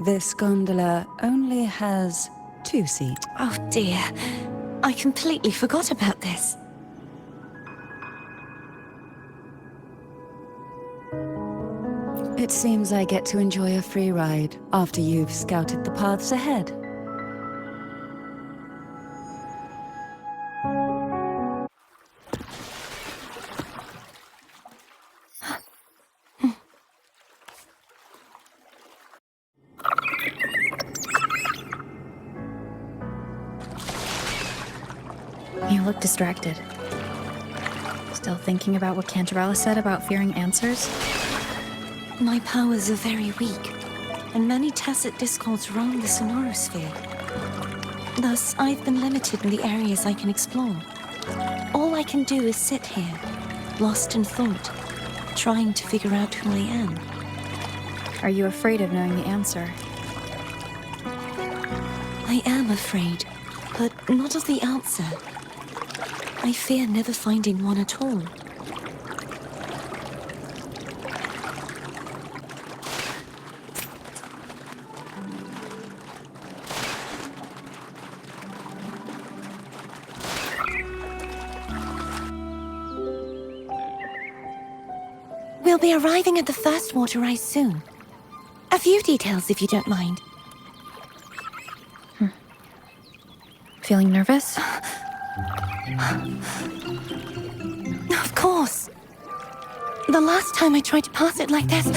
This gondola only has 2 seats. Oh dear, I completely forgot about this. It seems I get to enjoy a free ride after you've scouted the paths ahead. You look distracted. Still thinking about what Cantarella said about fearing answers? My powers are very weak, and many tacit discords roam the sonorosphere. Thus, I've been limited in the areas I can explore. All I can do is sit here, lost in thought, trying to figure out who I am. Are you afraid of knowing the answer? I am afraid, but not of the answer. I fear never finding one at all. We'll be arriving at the first water rise soon. A few details, if you don't mind. Feeling nervous? Of course. The last time I tried to pass it like this...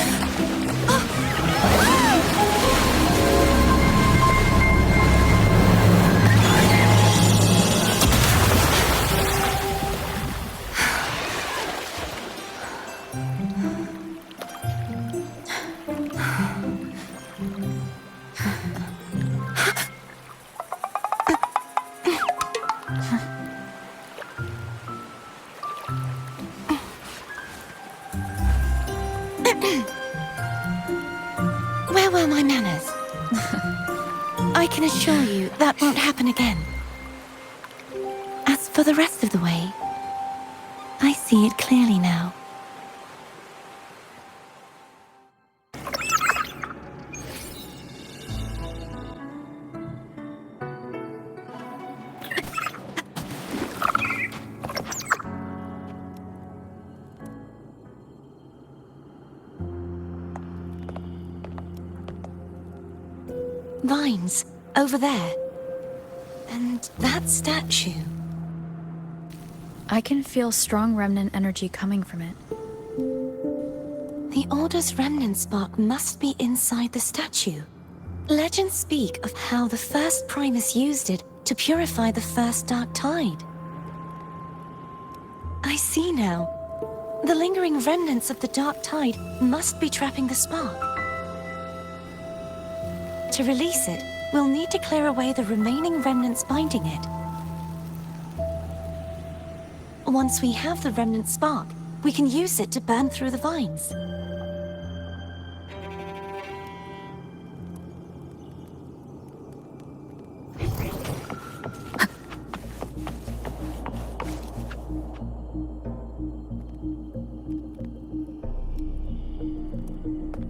Where were my manners? I can assure you that won't happen again. As for the rest of the way, I see it clearly now. Vines, over there. And that statue. I can feel strong remnant energy coming from it. The Order's remnant spark must be inside the statue. Legends speak of how the first Primus used it to purify the first Dark Tide. I see now. The lingering remnants of the Dark Tide must be trapping the spark. To release it, we'll need to clear away the remaining remnants binding it. Once we have the remnant spark, we can use it to burn through the vines.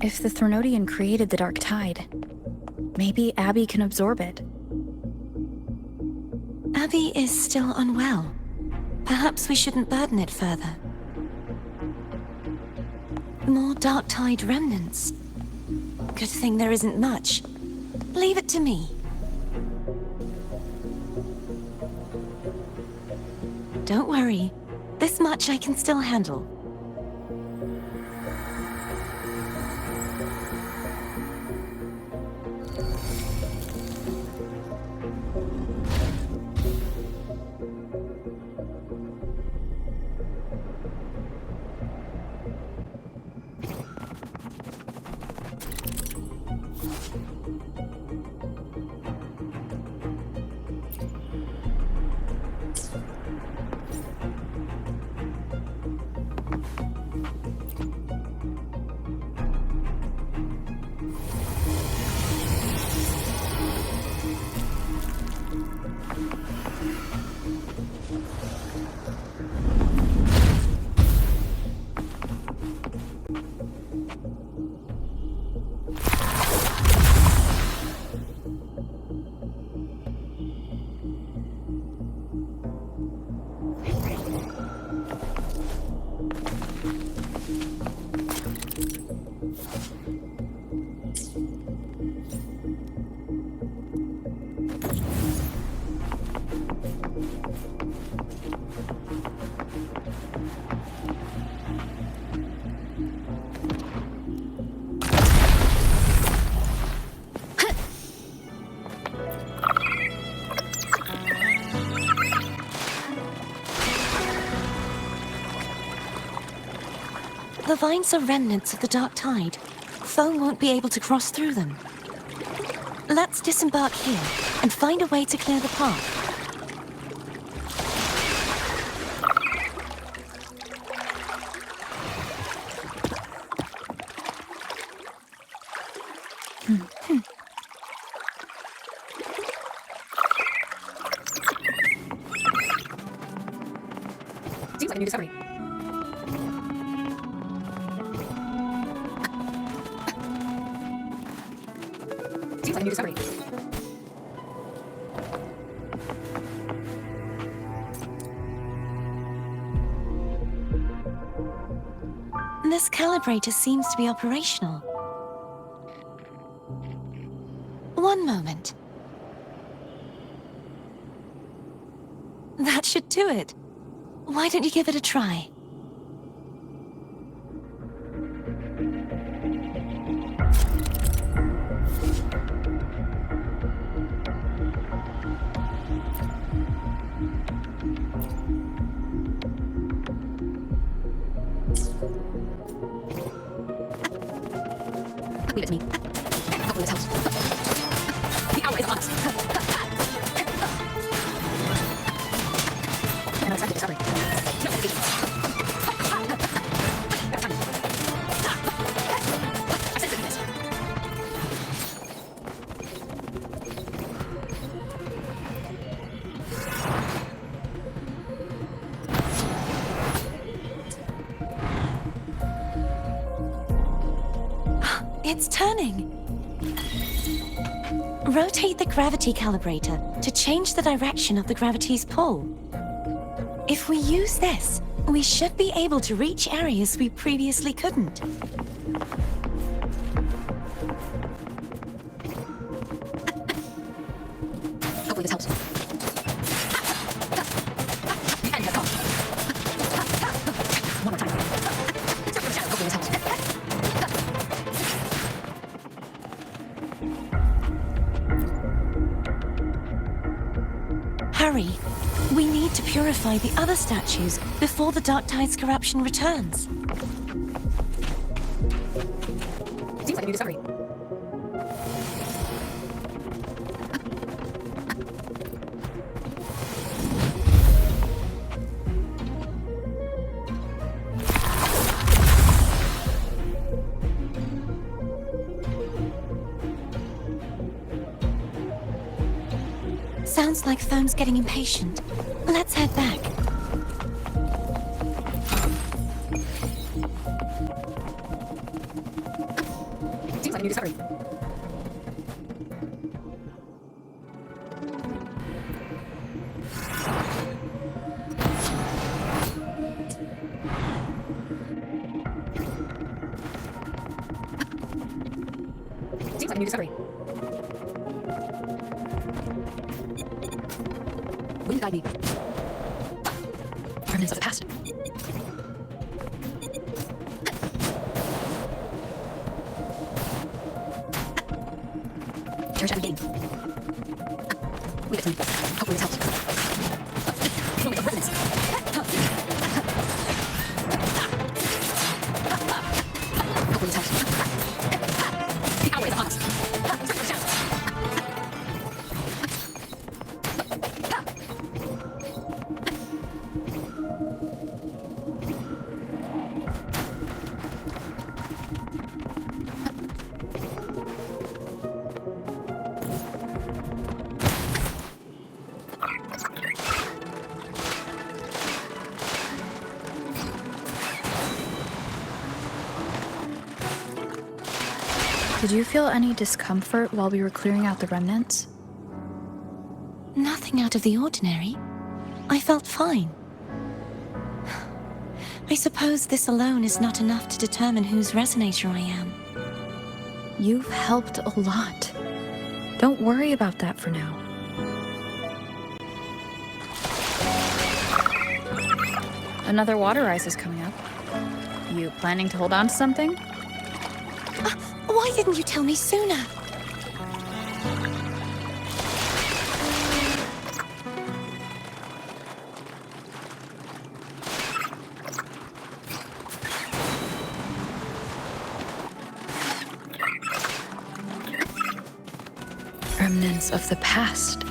If the Threnodian created the Dark Tide, maybe Abby can absorb it. Abby is still unwell. Perhaps we shouldn't burden it further. More Dark Tide remnants. Good thing there isn't much. Leave it to me. Don't worry. This much I can still handle. The vines are remnants of the dark tide. Foam won't be able to cross through them. Let's disembark here and find a way to clear the path. Seems like a new discovery. Seems like a new discovery. This calibrator seems to be operational. One moment. That should do it. Why don't you give it a try? Leave it to me. Hopefully this helps. The hour is on us. An unexpected discovery. No medication. Better time. I sense weakness. It's turning. Rotate the gravity calibrator to change the direction of the gravity's pull. If we use this, we should be able to reach areas we previously couldn't. Hopefully this helps. The end has come. One more time. Step from the shadow. Hopefully this helps. Hurry. We need to purify the other statues before the Dark Tide's corruption returns. Seems like a new discovery. Sounds like Foam's getting impatient. Let's head back. Seems like a new discovery. Seems like a new discovery. Will you guide me? Remnants of the past. Cherish every game. Leave it to me. Hopefully this helps. Moment of remnants. Hopefully this helps. The hour is upon us. Step from the shadows. Did you feel any discomfort while we were clearing out the remnants? Nothing out of the ordinary. I felt fine. I suppose this alone is not enough to determine whose resonator I am. You've helped a lot. Don't worry about that for now. Another water rise is coming up. You planning to hold on to something? Why didn't you tell me sooner? Remnants of the past.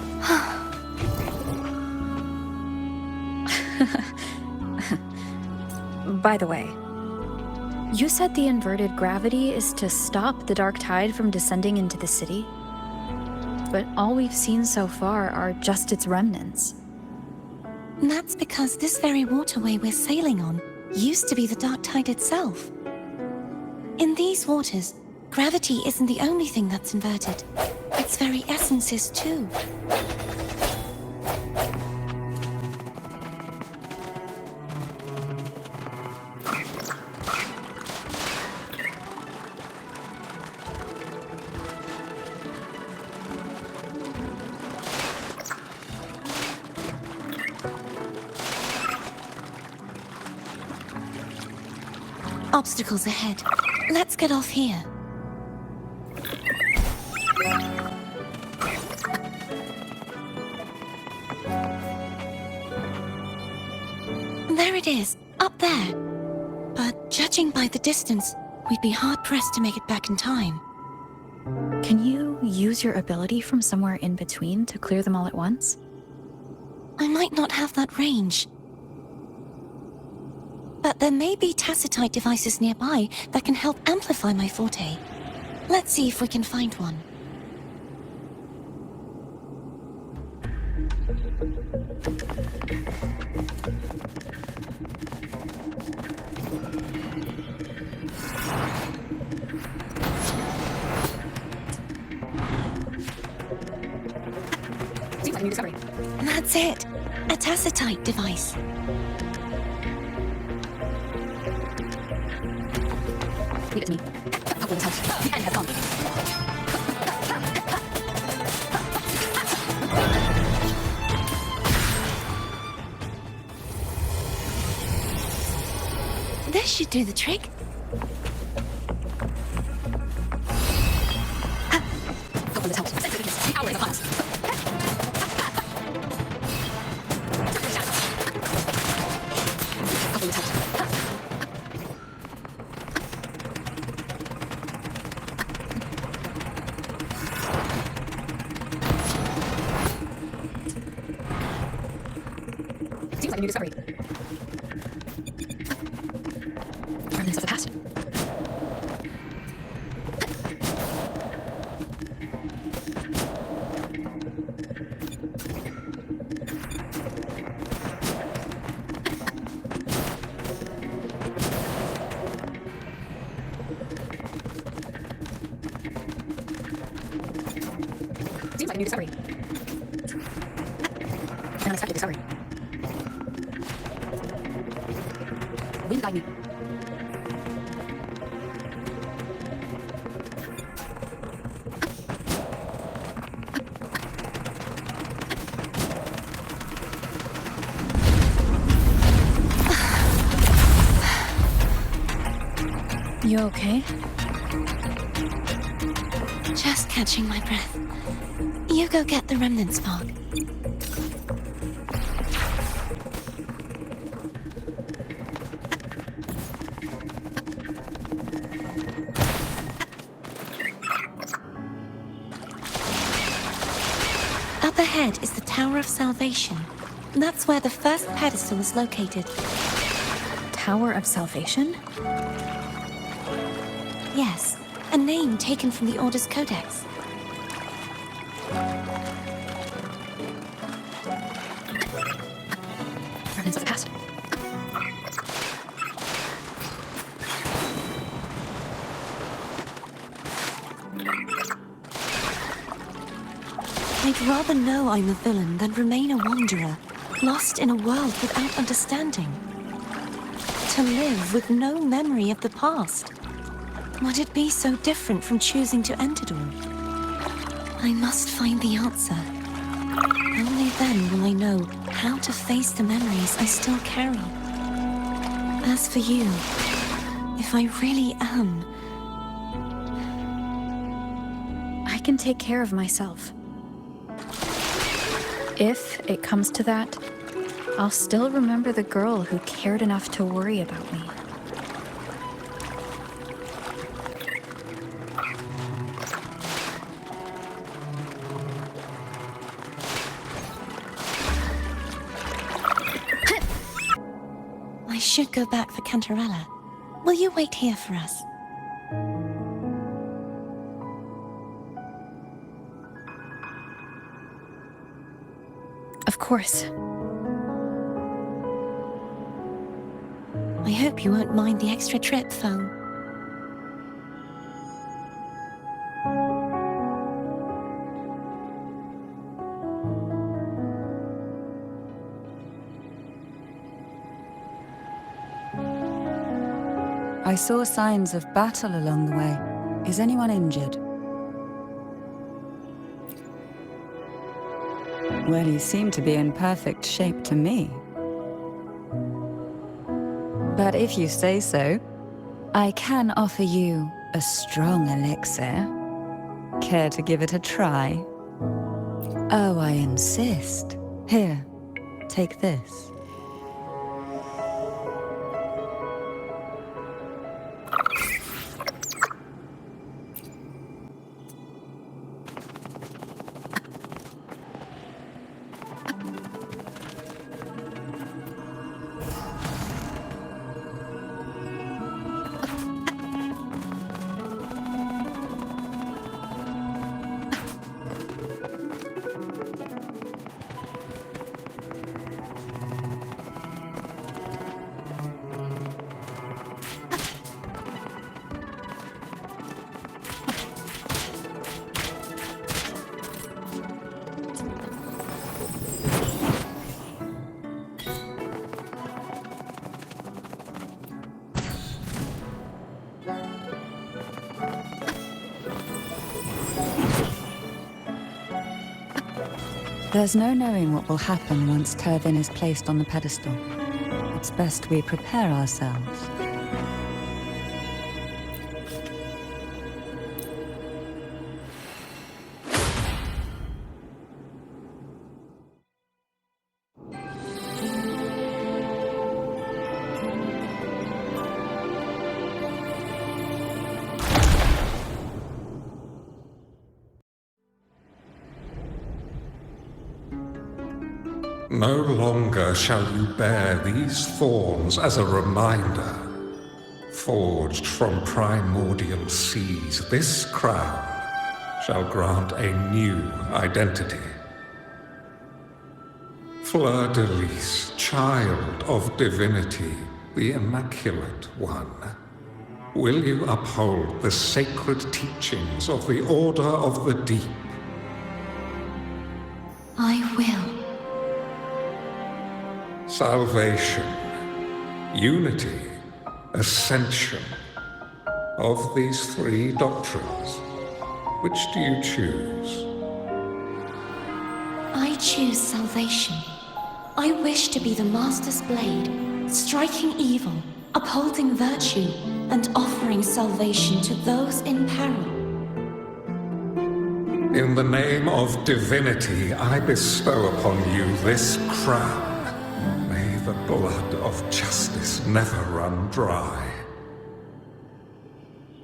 By the way, you said the inverted gravity is to stop the dark tide from descending into the city? But all we've seen so far are just its remnants. That's because this very waterway we're sailing on used to be the dark tide itself. In these waters, gravity isn't the only thing that's inverted. Its very essence is too. Obstacles ahead. Let's get off here. There it is, up there. But judging by the distance, we'd be hard-pressed to make it back in time. Can you use your ability from somewhere in between to clear them all at once? I might not have that range. But there may be tacitite devices nearby that can help amplify my forte. Let's see if we can find one. Seems like a new discovery. That's it. A tacitite device. Leave it to me. Hopefully this helps. The end has come. This should do the trick. Hopefully this helps. The hour is upon us. Hopefully this helps. Seems like a new discovery. Remnants of the past. Seems like a new discovery. An unexpected discovery. Wind guide me. You okay? Just catching my breath. You go get the remnant spark. Up ahead is the Tower of Salvation. That's where the first pedestal is located. Tower of Salvation? Yes, a name taken from the Order's Codex. Remnants of the past. I'd rather know I'm a villain than remain a wanderer, lost in a world without understanding. To live with no memory of the past. Would it be so different from choosing to end it all? I must find the answer. Only then will I know how to face the memories I still carry. As for you, if I really am... I can take care of myself. If it comes to that, I'll still remember the girl who cared enough to worry about me. I should go back for Cantarella. Will you wait here for us? Of course. I hope you won't mind the extra trip, Foam. I saw signs of battle along the way. Is anyone injured? Well, you seem to be in perfect shape to me. But if you say so, I can offer you a strong elixir. Care to give it a try? Oh, I insist. Here, take this. There's no knowing what will happen once Turvin is placed on the pedestal. It's best we prepare ourselves. No longer shall you bear these thorns as a reminder. Forged from primordial seas, this crown shall grant a new identity. Fleur-de-Lis, child of divinity, the Immaculate One, will you uphold the sacred teachings of the Order of the Deep? I will. Salvation, unity, ascension. Of these three doctrines, which do you choose? I choose salvation. I wish to be the Master's blade, striking evil, upholding virtue, and offering salvation to those in peril. In the name of divinity, I bestow upon you this crown. May the blood of justice never run dry.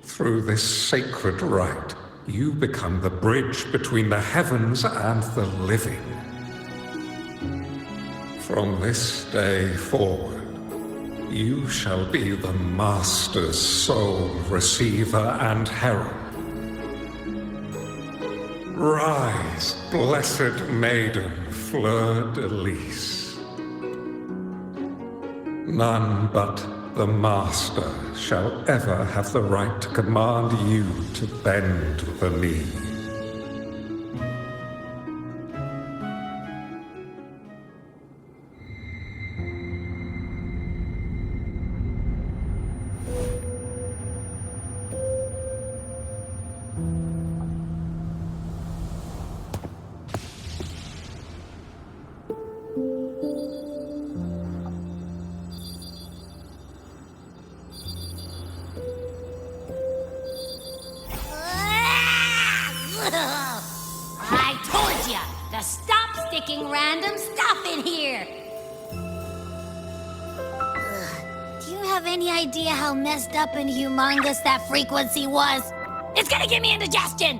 Through this sacred rite, you become the bridge between the heavens and the living. From this day forward, you shall be the Master's sole receiver and herald. Rise, blessed maiden Fleur-de-Lis. None but the Master shall ever have the right to command you to bend the knee. I told ya to stop sticking random stuff in here! Do you have any idea how messed up and humongous that frequency was? It's gonna give me indigestion!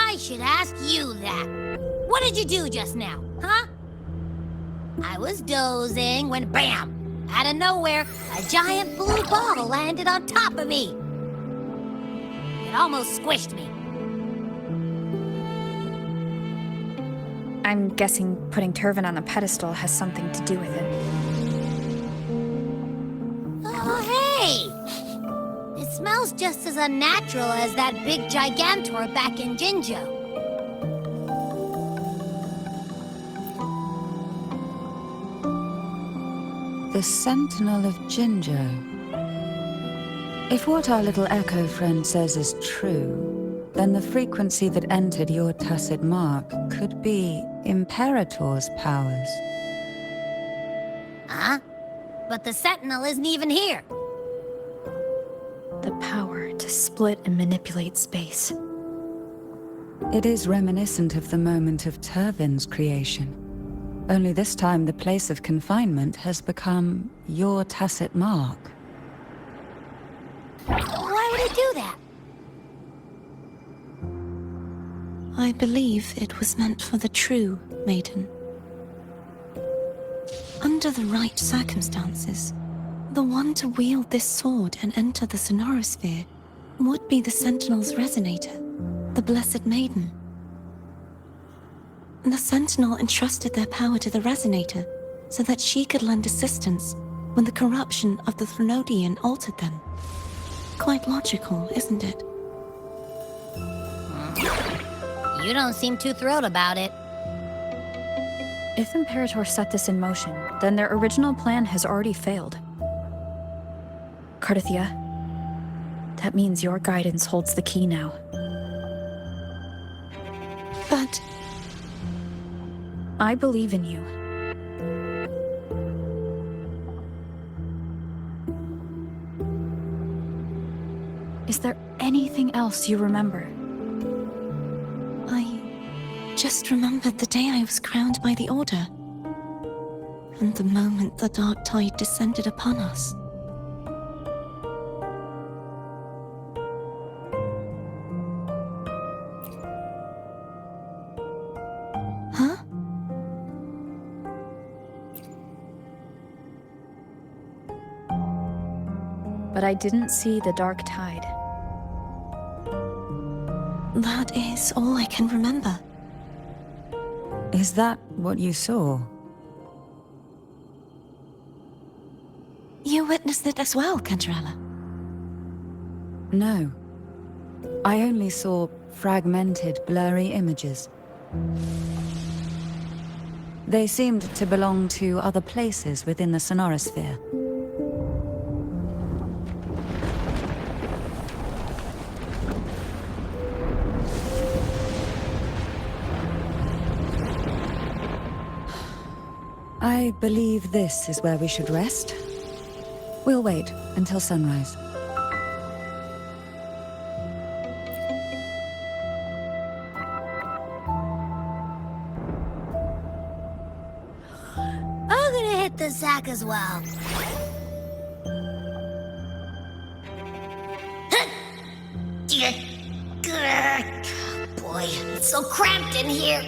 I should ask you that. What did you do just now, huh? I was dozing when bam! Out of nowhere, a giant blue ball landed on top of me. It almost squished me. I'm guessing putting Turvin on a pedestal has something to do with it. Oh, hey! It smells just as unnatural as that big gigantor back in Jinjo. The Sentinel of Jinjo. If what our little echo friend says is true, then the frequency that entered your tacit mark could be Imperator's powers. Huh? But the Sentinel isn't even here. The power to split and manipulate space. It is reminiscent of the moment of Turvin's creation. Only this time the place of confinement has become your tacit mark. Why would it do that? I believe it was meant for the true maiden. Under the right circumstances, the one to wield this sword and enter the Sonorosphere would be the Sentinel's resonator, the Blessed Maiden. The Sentinel entrusted their power to the resonator so that she could lend assistance when the corruption of the Threnodian altered them. Quite logical, isn't it? You don't seem too thrilled about it. If Imperator set this in motion, then their original plan has already failed. Cardathia, that means your guidance holds the key now. But I believe in you. Is there anything else you remember? I just remembered the day I was crowned by the Order, and the moment the dark tide descended upon us. Huh? But I didn't see the dark tide. That is all I can remember. Is that what you saw? You witnessed it as well, Cantarella. No. I only saw fragmented, blurry images. They seemed to belong to other places within the Sonorosphere. I believe this is where we should rest. We'll wait until sunrise. I'm gonna hit the sack as well. Boy, it's so cramped in here.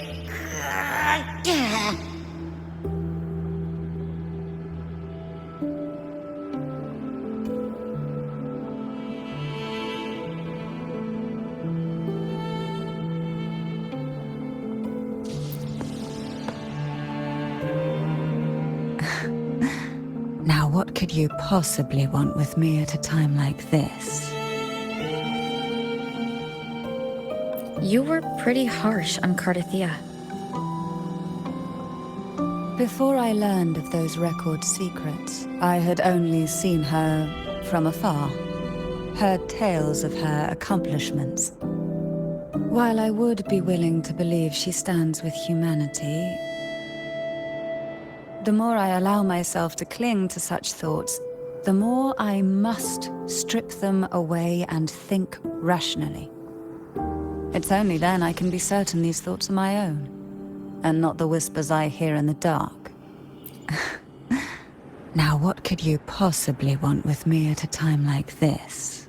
Now what could you possibly want with me at a time like this? You were pretty harsh on Cardathia. Before I learned of those record secrets, I had only seen her from afar, heard tales of her accomplishments. While I would be willing to believe she stands with humanity, the more I allow myself to cling to such thoughts, the more I must strip them away and think rationally. It's only then I can be certain these thoughts are my own, and not the whispers I hear in the dark. Now what could you possibly want with me at a time like this?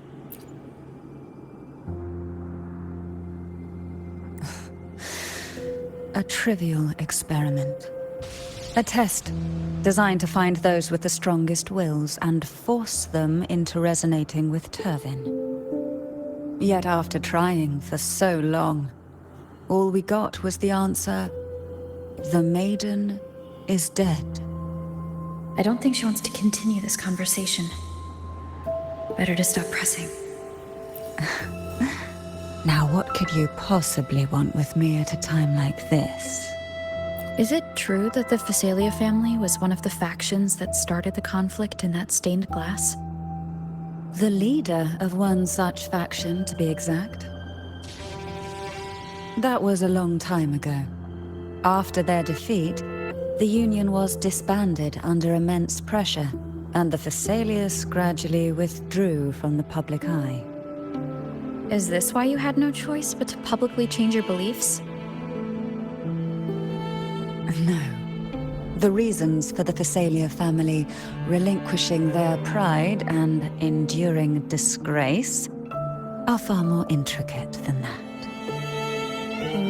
a trivial experiment. A test designed to find those with the strongest wills and force them into resonating with Turvin. Yet after trying for so long, all we got was the answer, "The maiden is dead." I don't think she wants to continue this conversation. Better to stop pressing. Now what could you possibly want with me at a time like this? Is it true that the Phasalia family was one of the factions that started the conflict in that stained glass? The leader of one such faction, to be exact. That was a long time ago. After their defeat, the Union was disbanded under immense pressure, and the Phasalias gradually withdrew from the public eye. Is this why you had no choice but to publicly change your beliefs? No. The reasons for the Phasalia family relinquishing their pride and enduring disgrace are far more intricate than that.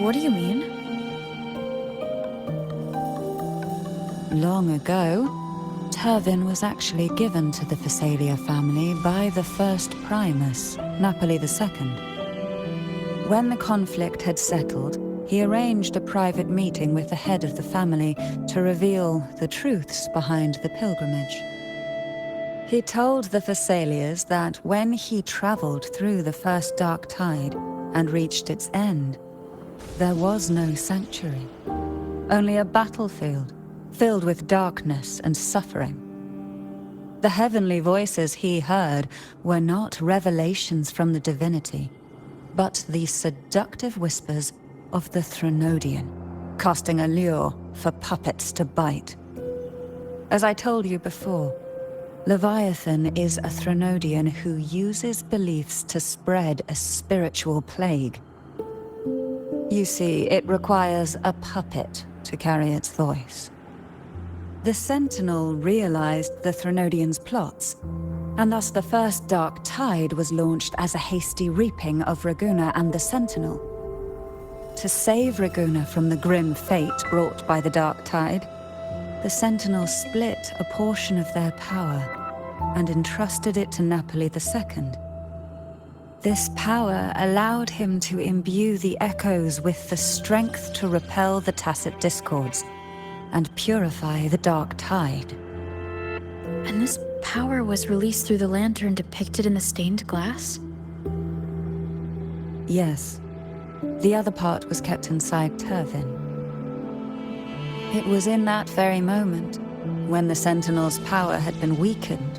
What do you mean? Long ago, Turvin was actually given to the Phasalia family by the first Primus, Napoli II. When the conflict had settled, he arranged a private meeting with the head of the family to reveal the truths behind the pilgrimage. He told the Phasalias that when he traveled through the first dark tide and reached its end, there was no sanctuary, only a battlefield filled with darkness and suffering. The heavenly voices he heard were not revelations from the divinity, but the seductive whispers of the Threnodian, casting a lure for puppets to bite. As I told you before, Leviathan is a Threnodian who uses beliefs to spread a spiritual plague. You see, it requires a puppet to carry its voice. The Sentinel realized the Threnodian's plots, and thus the first Dark Tide was launched as a hasty reaping of Raguna and the Sentinel. To save Raguna from the grim fate brought by the Dark Tide, the Sentinel split a portion of their power and entrusted it to Napoli II. This power allowed him to imbue the echoes with the strength to repel the tacit discords and purify the Dark Tide. And this power was released through the lantern depicted in the stained glass? Yes. The other part was kept inside Turvin. It was in that very moment, when the Sentinel's power had been weakened,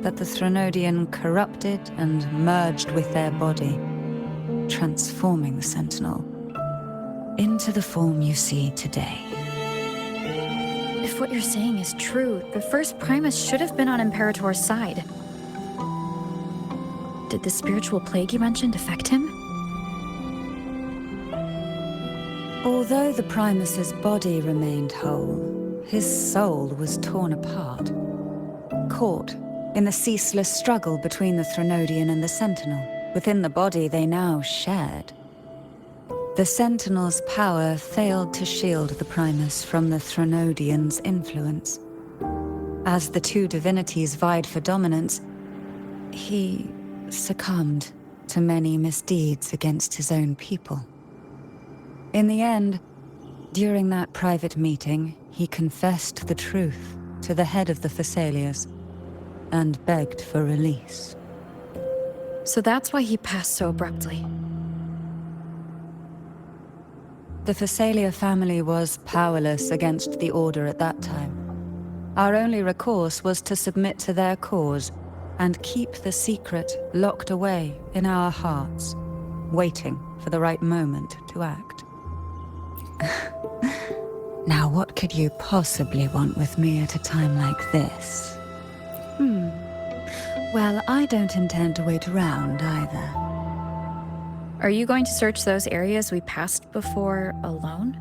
that the Threnodian corrupted and merged with their body, transforming the Sentinel into the form you see today. If what you're saying is true, the first Primus should have been on Imperator's side. Did the spiritual plague you mentioned affect him? Although the Primus's body remained whole, his soul was torn apart, caught in the ceaseless struggle between the Threnodian and the Sentinel. Within the body they now shared. The Sentinel's power failed to shield the Primus from the Threnodian's influence. As the two divinities vied for dominance, he succumbed to many misdeeds against his own people. In the end, during that private meeting, he confessed the truth to the head of the Phasalias and begged for release. So that's why he passed so abruptly. The Phasalia family was powerless against the Order at that time. Our only recourse was to submit to their cause and keep the secret locked away in our hearts, waiting for the right moment to act. Now what could you possibly want with me at a time like this? Well, I don't intend to wait around either. Are you going to search those areas we passed before alone?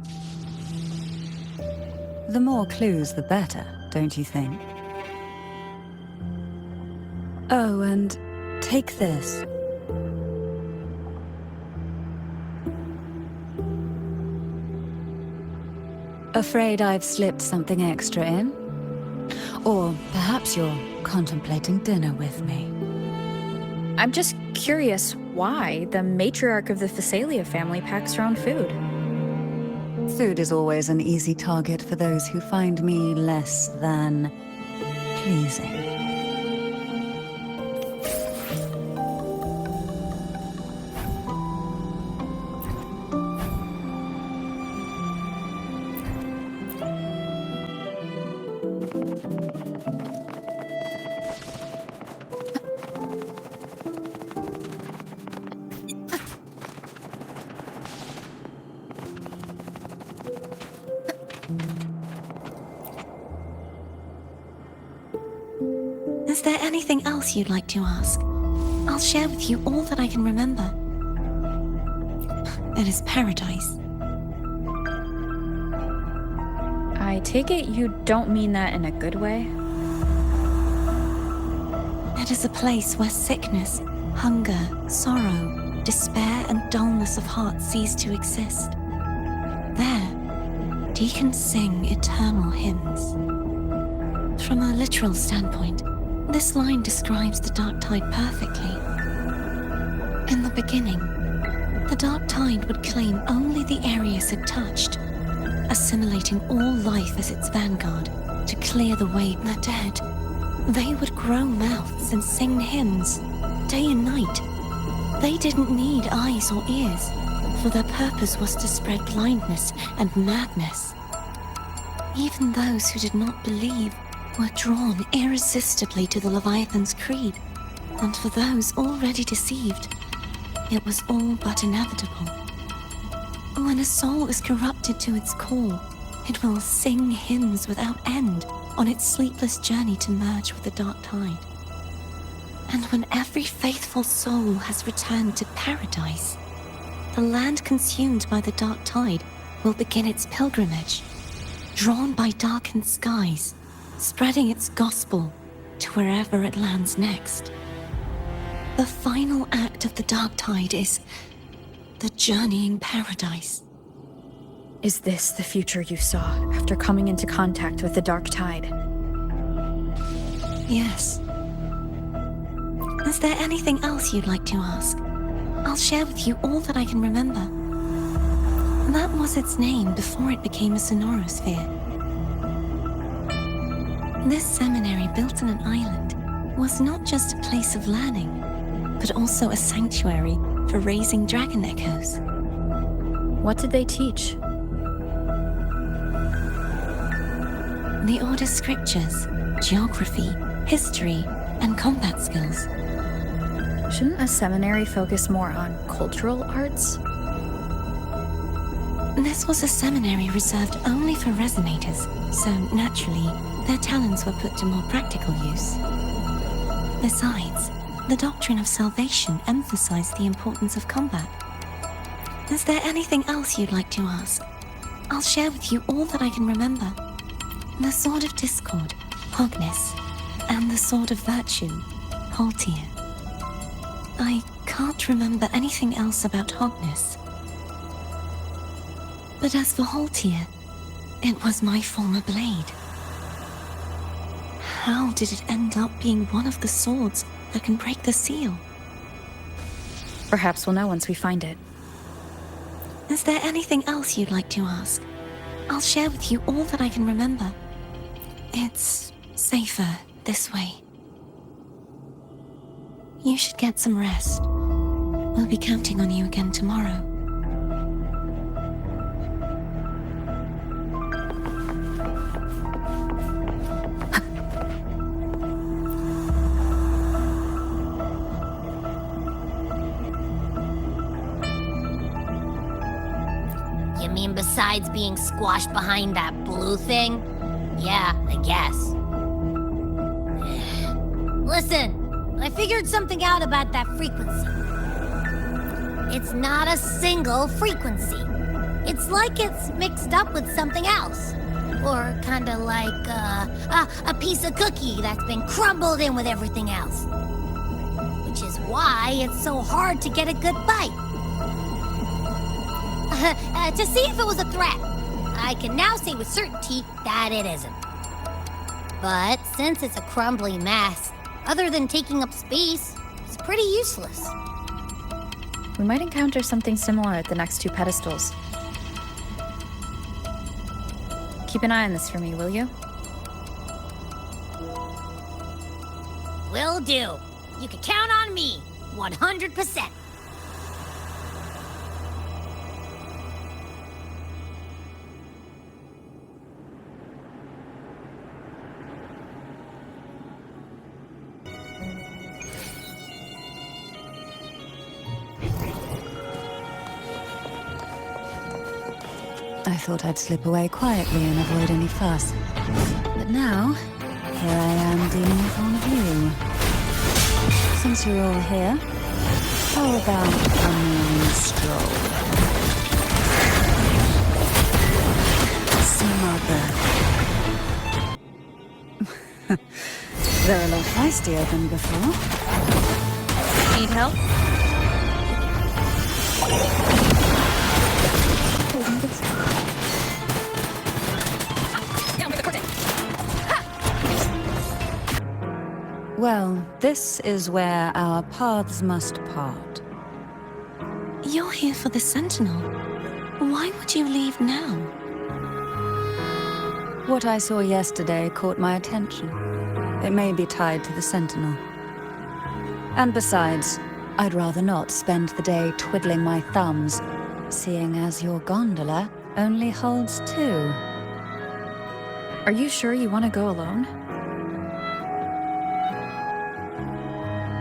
The more clues, the better, don't you think? Oh, and take this. Afraid I've slipped something extra in? Or perhaps you're contemplating dinner with me. I'm just curious why the matriarch of the Phasalia family packs her own food. Food is always an easy target for those who find me less than pleasing. Is there anything else you'd like to ask? I'll share with you all that I can remember. It is paradise. I take it you don't mean that in a good way? It is a place where sickness, hunger, sorrow, despair, and dullness of heart cease to exist. There, deacons sing eternal hymns. From a literal standpoint, this line describes the dark tide perfectly. In the beginning, the dark tide would claim only the areas it touched, assimilating all life as its vanguard to clear the way. The dead, they would grow mouths and sing hymns, day and night. They didn't need eyes or ears, for their purpose was to spread blindness and madness. Even those who did not believe were drawn irresistibly to the Leviathan's creed, and for those already deceived, it was all but inevitable. When a soul is corrupted to its core, it will sing hymns without end on its sleepless journey to merge with the dark tide. And when every faithful soul has returned to paradise, the land consumed by the dark tide will begin its pilgrimage, drawn by darkened skies, spreading its gospel to wherever it lands next. The final act of the dark tide is the journeying paradise. Is this the future you saw after coming into contact with the dark tide? Yes. Is there anything else you'd like to ask? I'll share with you all that I can remember. That was its name before it became a sonorosphere. This seminary, built on an island, was not just a place of learning, but also a sanctuary for raising dragon echoes. What did they teach? The Order's scriptures, geography, history, and combat skills. Shouldn't a seminary focus more on cultural arts? This was a seminary reserved only for resonators, so naturally, their talents were put to more practical use. Besides, the doctrine of salvation emphasized the importance of combat. Is there anything else you'd like to ask? I'll share with you all that I can remember. The Sword of Discord, Hogness, and the Sword of Virtue, Haltier. I can't remember anything else about Hogness. But as for Haltier, it was my former blade. How did it end up being one of the swords that can break the seal? Perhaps we'll know once we find it. Is there anything else you'd like to ask? I'll share with you all that I can remember. It's safer this way. You should get some rest. We'll be counting on you again tomorrow. You mean besides being squashed behind that blue thing? Yeah, I guess. Listen, I figured something out about that frequency. It's not a single frequency. It's like it's mixed up with something else. Or kinda like a piece of cookie that's been crumbled in with everything else. Which is why it's so hard to get a good bite. To see if it was a threat, I can now say with certainty that it isn't. But since it's a crumbling mess, other than taking up space, it's pretty useless. We might encounter something similar at the next two pedestals. Keep an eye on this for me, will you? Will do. You can count on me, 100%. I thought I'd slip away quietly and avoid any fuss. But now, here I am dealing with all of you. Since you're all here, how about a morning stroll? Smother. They're a lot feistier than before. Need help? Well, this is where our paths must part. You're here for the Sentinel. Why would you leave now? What I saw yesterday caught my attention. It may be tied to the Sentinel. And besides, I'd rather not spend the day twiddling my thumbs, seeing as your gondola only holds 2. Are you sure you want to go alone?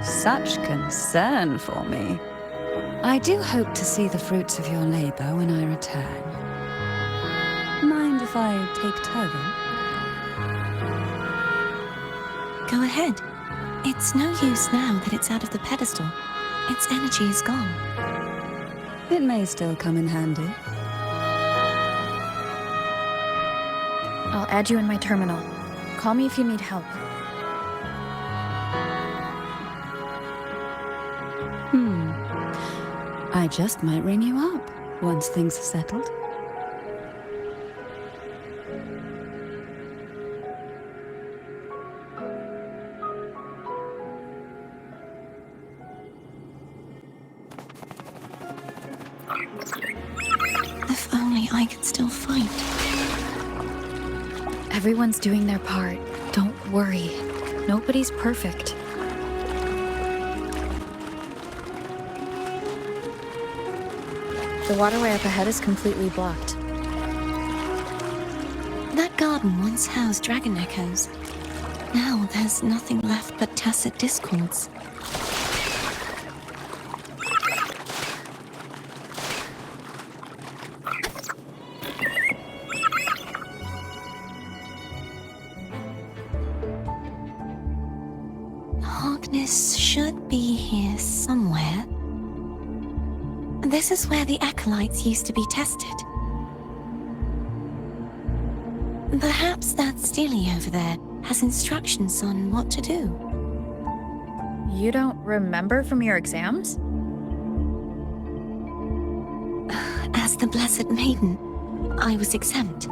Such concern for me. I do hope to see the fruits of your labor when I return. Mind if I take Turvin? Go ahead. It's no use now that it's out of the pedestal. Its energy is gone. It may still come in handy. I'll add you in my terminal. Call me if you need help. I just might ring you up once things are settled. If only I could still fight. Everyone's doing their part. Don't worry. Nobody's perfect. The waterway up ahead is completely blocked. That garden once housed dragon echoes. Now there's nothing left but tacit discords. Hogness should be here somewhere. This is where the acolytes used to be tested. Perhaps that Steely over there has instructions on what to do. You don't remember from your exams? As the Blessed Maiden, I was exempt.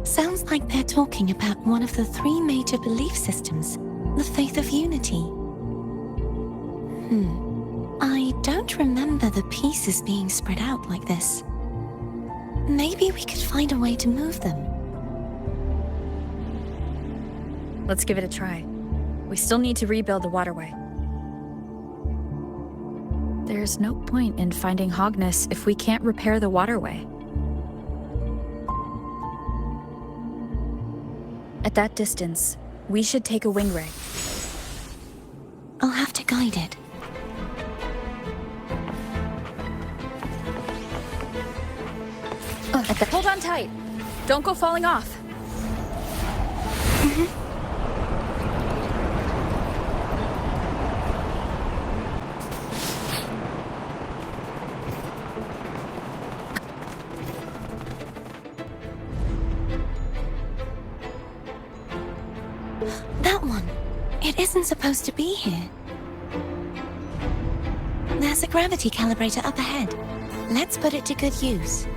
Sounds like they're talking about one of the 3 major belief systems, the faith of unity. I don't remember the pieces being spread out like this. Maybe we could find a way to move them. Let's give it a try. We still need to rebuild the waterway. There's no point in finding Hogness if we can't repair the waterway. At that distance, we should take a wing ray. I'll have to guide it. Hold on tight. Don't go falling off. It isn't supposed to be here. There's a gravity calibrator up ahead. Let's put it to good use.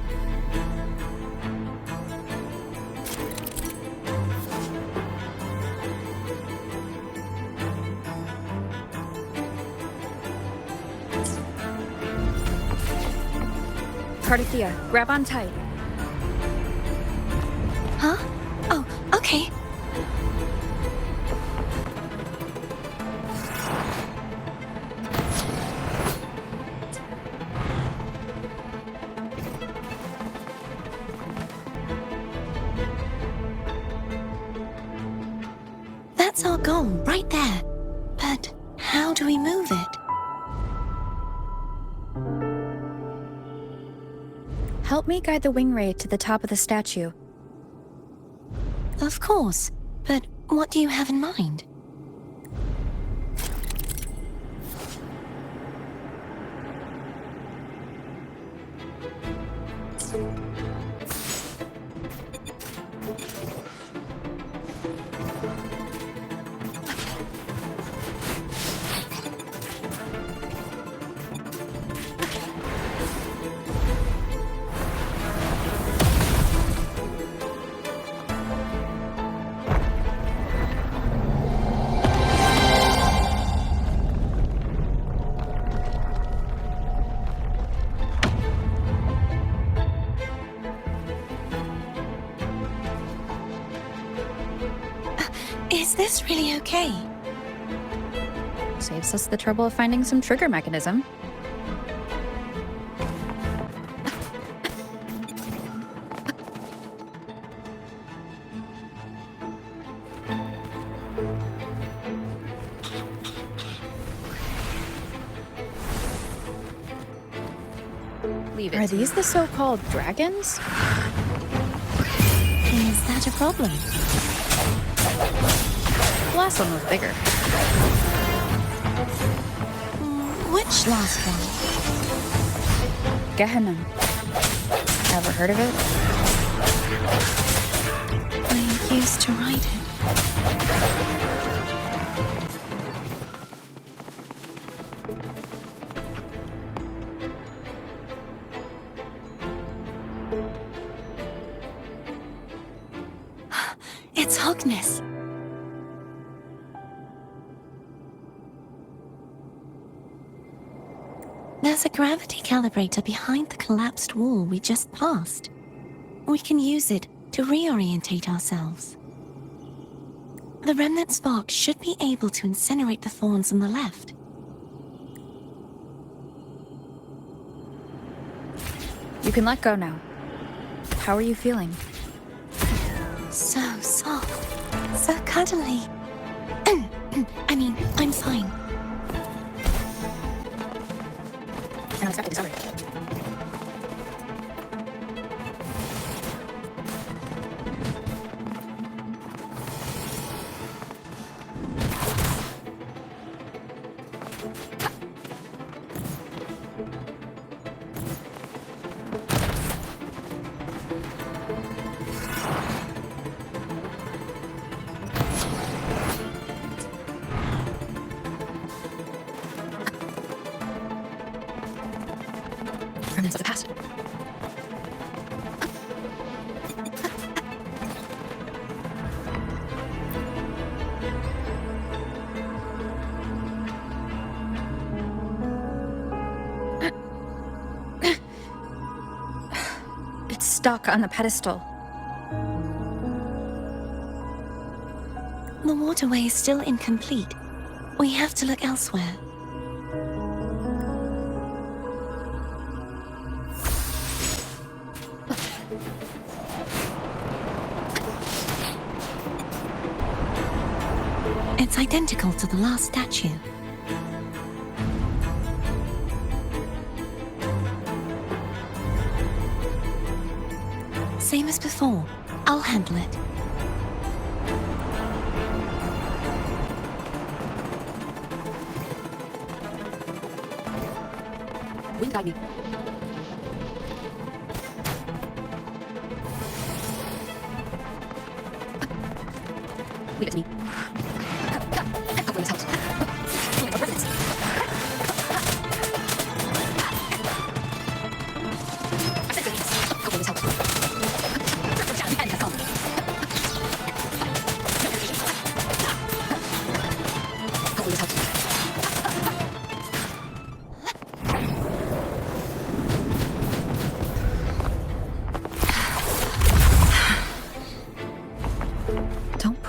Cardathea, grab on tight. Huh? Oh, okay. That's our goal, right there. But how do we move it? Help me guide the wing ray to the top of the statue. Of course, but what do you have in mind? Is this really okay? Saves us the trouble of finding some trigger mechanism. Are these the so-called dragons? Is that a problem? The last one was bigger. Which last one? Gehenna. Ever heard of it? I used to ride it. It's Hogness. There's a gravity calibrator behind the collapsed wall we just passed. We can use it to reorientate ourselves. The remnant spark should be able to incinerate the thorns on the left. You can let go now. How are you feeling? So soft, so cuddly. I mean, I'm fine. Unexpected discovery. Remnants of the past. It's stuck on the pedestal. The waterway is still incomplete. We have to look elsewhere. It's identical to the last statue. Same as before. I'll handle it. Wind guide me. Leave it to me.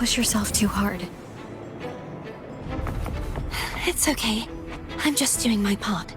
push yourself too hard. It's okay. I'm just doing my part.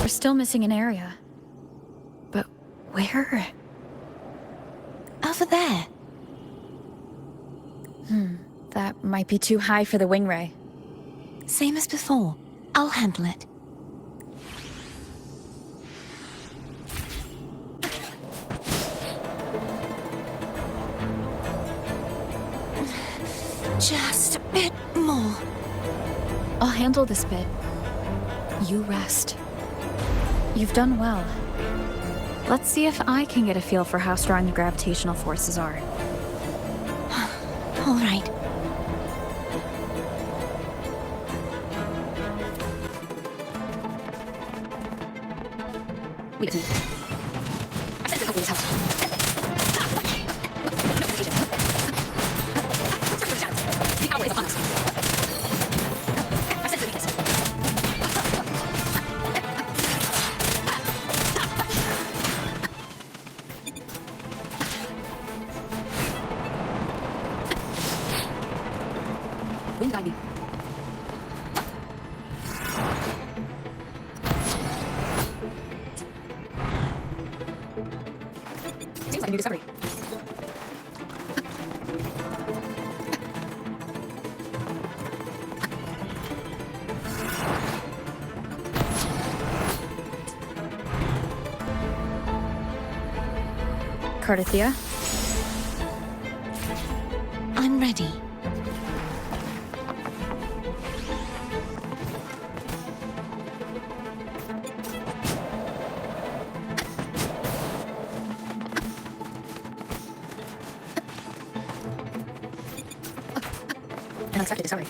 We're still missing an area. But where? Over there. That might be too high for the wing ray. Same as before. I'll handle it. Just a bit more. I'll handle this bit. You rest. You've done well. Let's see if I can get a feel for how strong the gravitational forces are. All right. Seems like a new discovery. Cardathia? I'm ready. Unexpected discovery.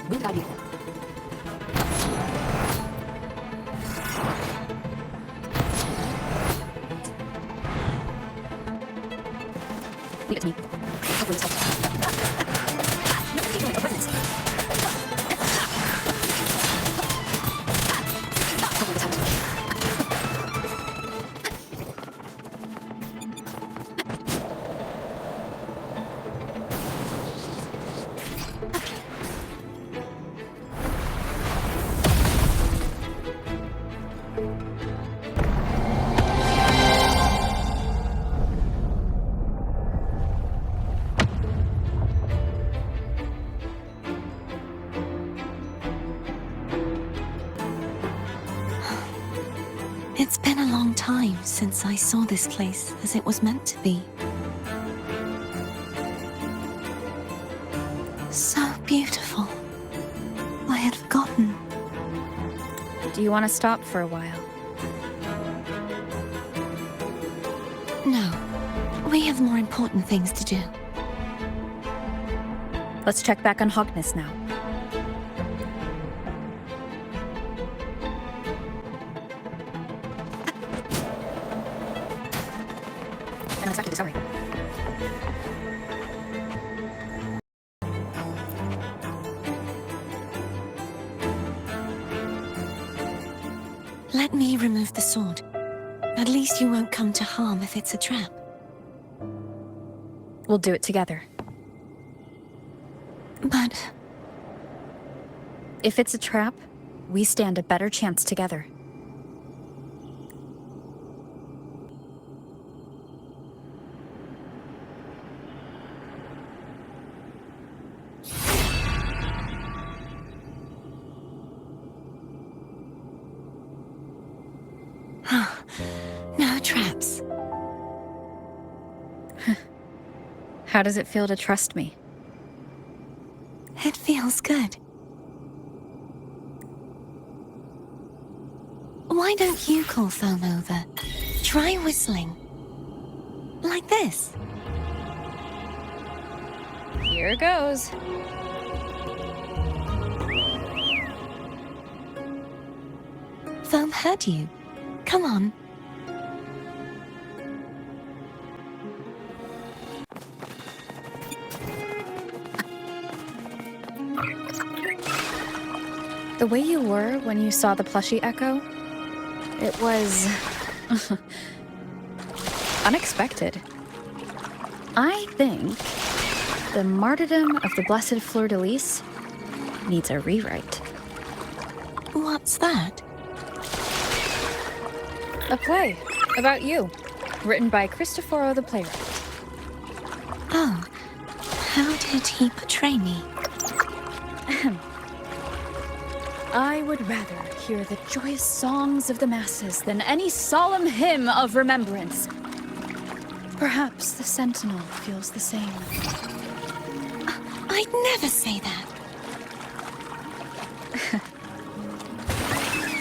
Wind guide me. Leave it to me. Hopefully this helps. No, it's doing it for presence. Hopefully this helps. It's been a long time since I saw this place as it was meant to be. So beautiful. I had forgotten. Do you want to stop for a while? No. We have more important things to do. Let's check back on Hogness now. Unexpected discovery. Let me remove the sword. At least you won't come to harm if it's a trap. We'll do it together. But If it's a trap, we stand a better chance together. no traps. How does it feel to trust me? It feels good. Why don't you call Foam over? Try whistling. Like this. Here goes. Foam heard you. Come on. The way you were when you saw the plushie Echo, it was unexpected. I think the martyrdom of the Blessed Fleur-de-Lis needs a rewrite. What's that? A play about you, written by Cristoforo the playwright. Oh, how did he portray me? I would rather hear the joyous songs of the masses than any solemn hymn of remembrance. Perhaps the Sentinel feels the same. I'd never say that.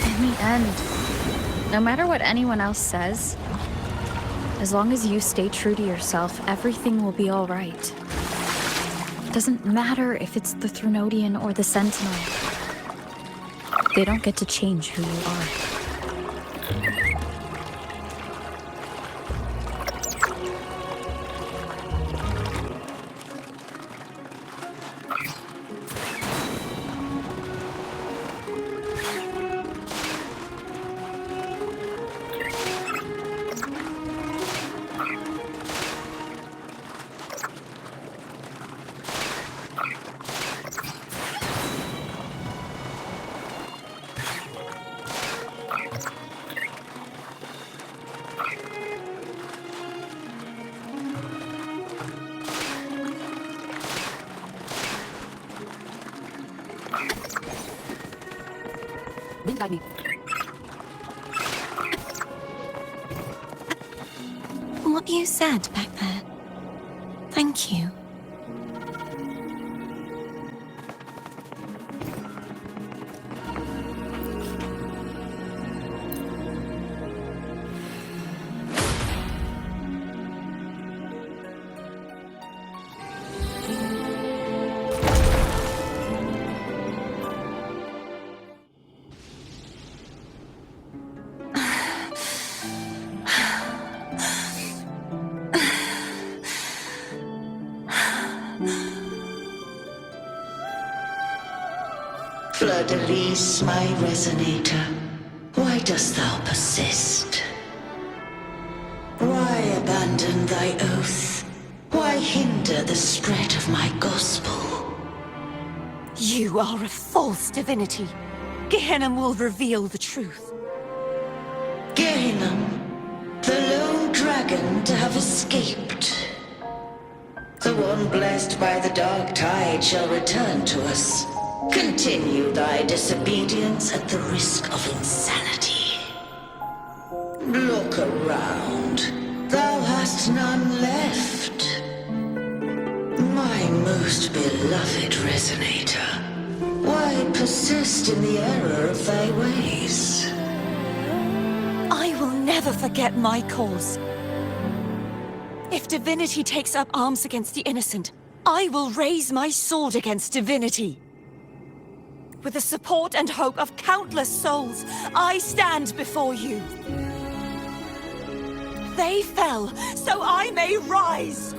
In the end, no matter what anyone else says, as long as you stay true to yourself, everything will be all right. It doesn't matter if it's the Threnodian or the Sentinel. They don't get to change who you are. Guide me. What you said back there. Thank you. Fleur-de-Lis, my resonator, why dost thou persist? Why abandon thy oath? Why hinder the spread of my gospel? You are a false divinity. Gehenna will reveal the truth. Gehenna, the lone dragon to have escaped. The one blessed by the dark tide shall return to us. Continue thy disobedience at the risk of insanity. Look around. Thou hast none left. My most beloved resonator, why persist in the error of thy ways? I will never forget my cause. If divinity takes up arms against the innocent, I will raise my sword against divinity. With the support and hope of countless souls, I stand before you. They fell, so I may rise!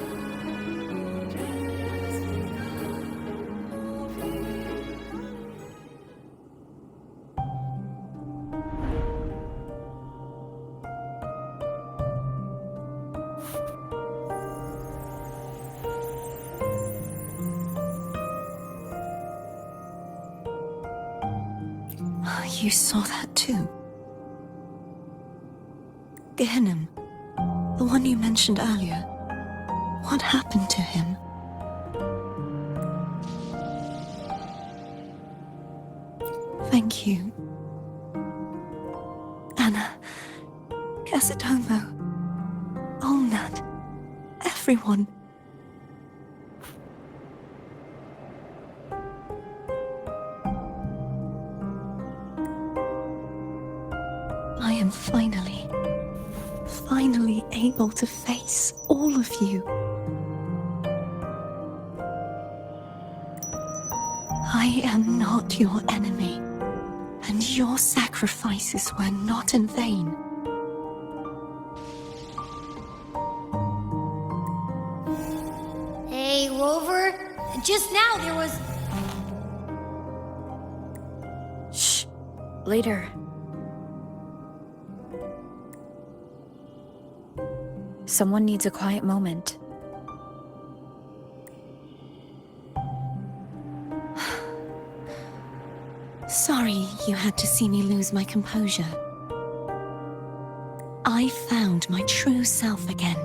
You saw that too? Gehenna, the one you mentioned earlier. What happened to him? Thank you. Anna, Casatomo, Olnat, everyone. I am finally able to face all of you. I am not your enemy, and your sacrifices were not in vain. Hey, Rover, just now there was... Shh. Later. Someone needs a quiet moment. Sorry you had to see me lose my composure. I found my true self again.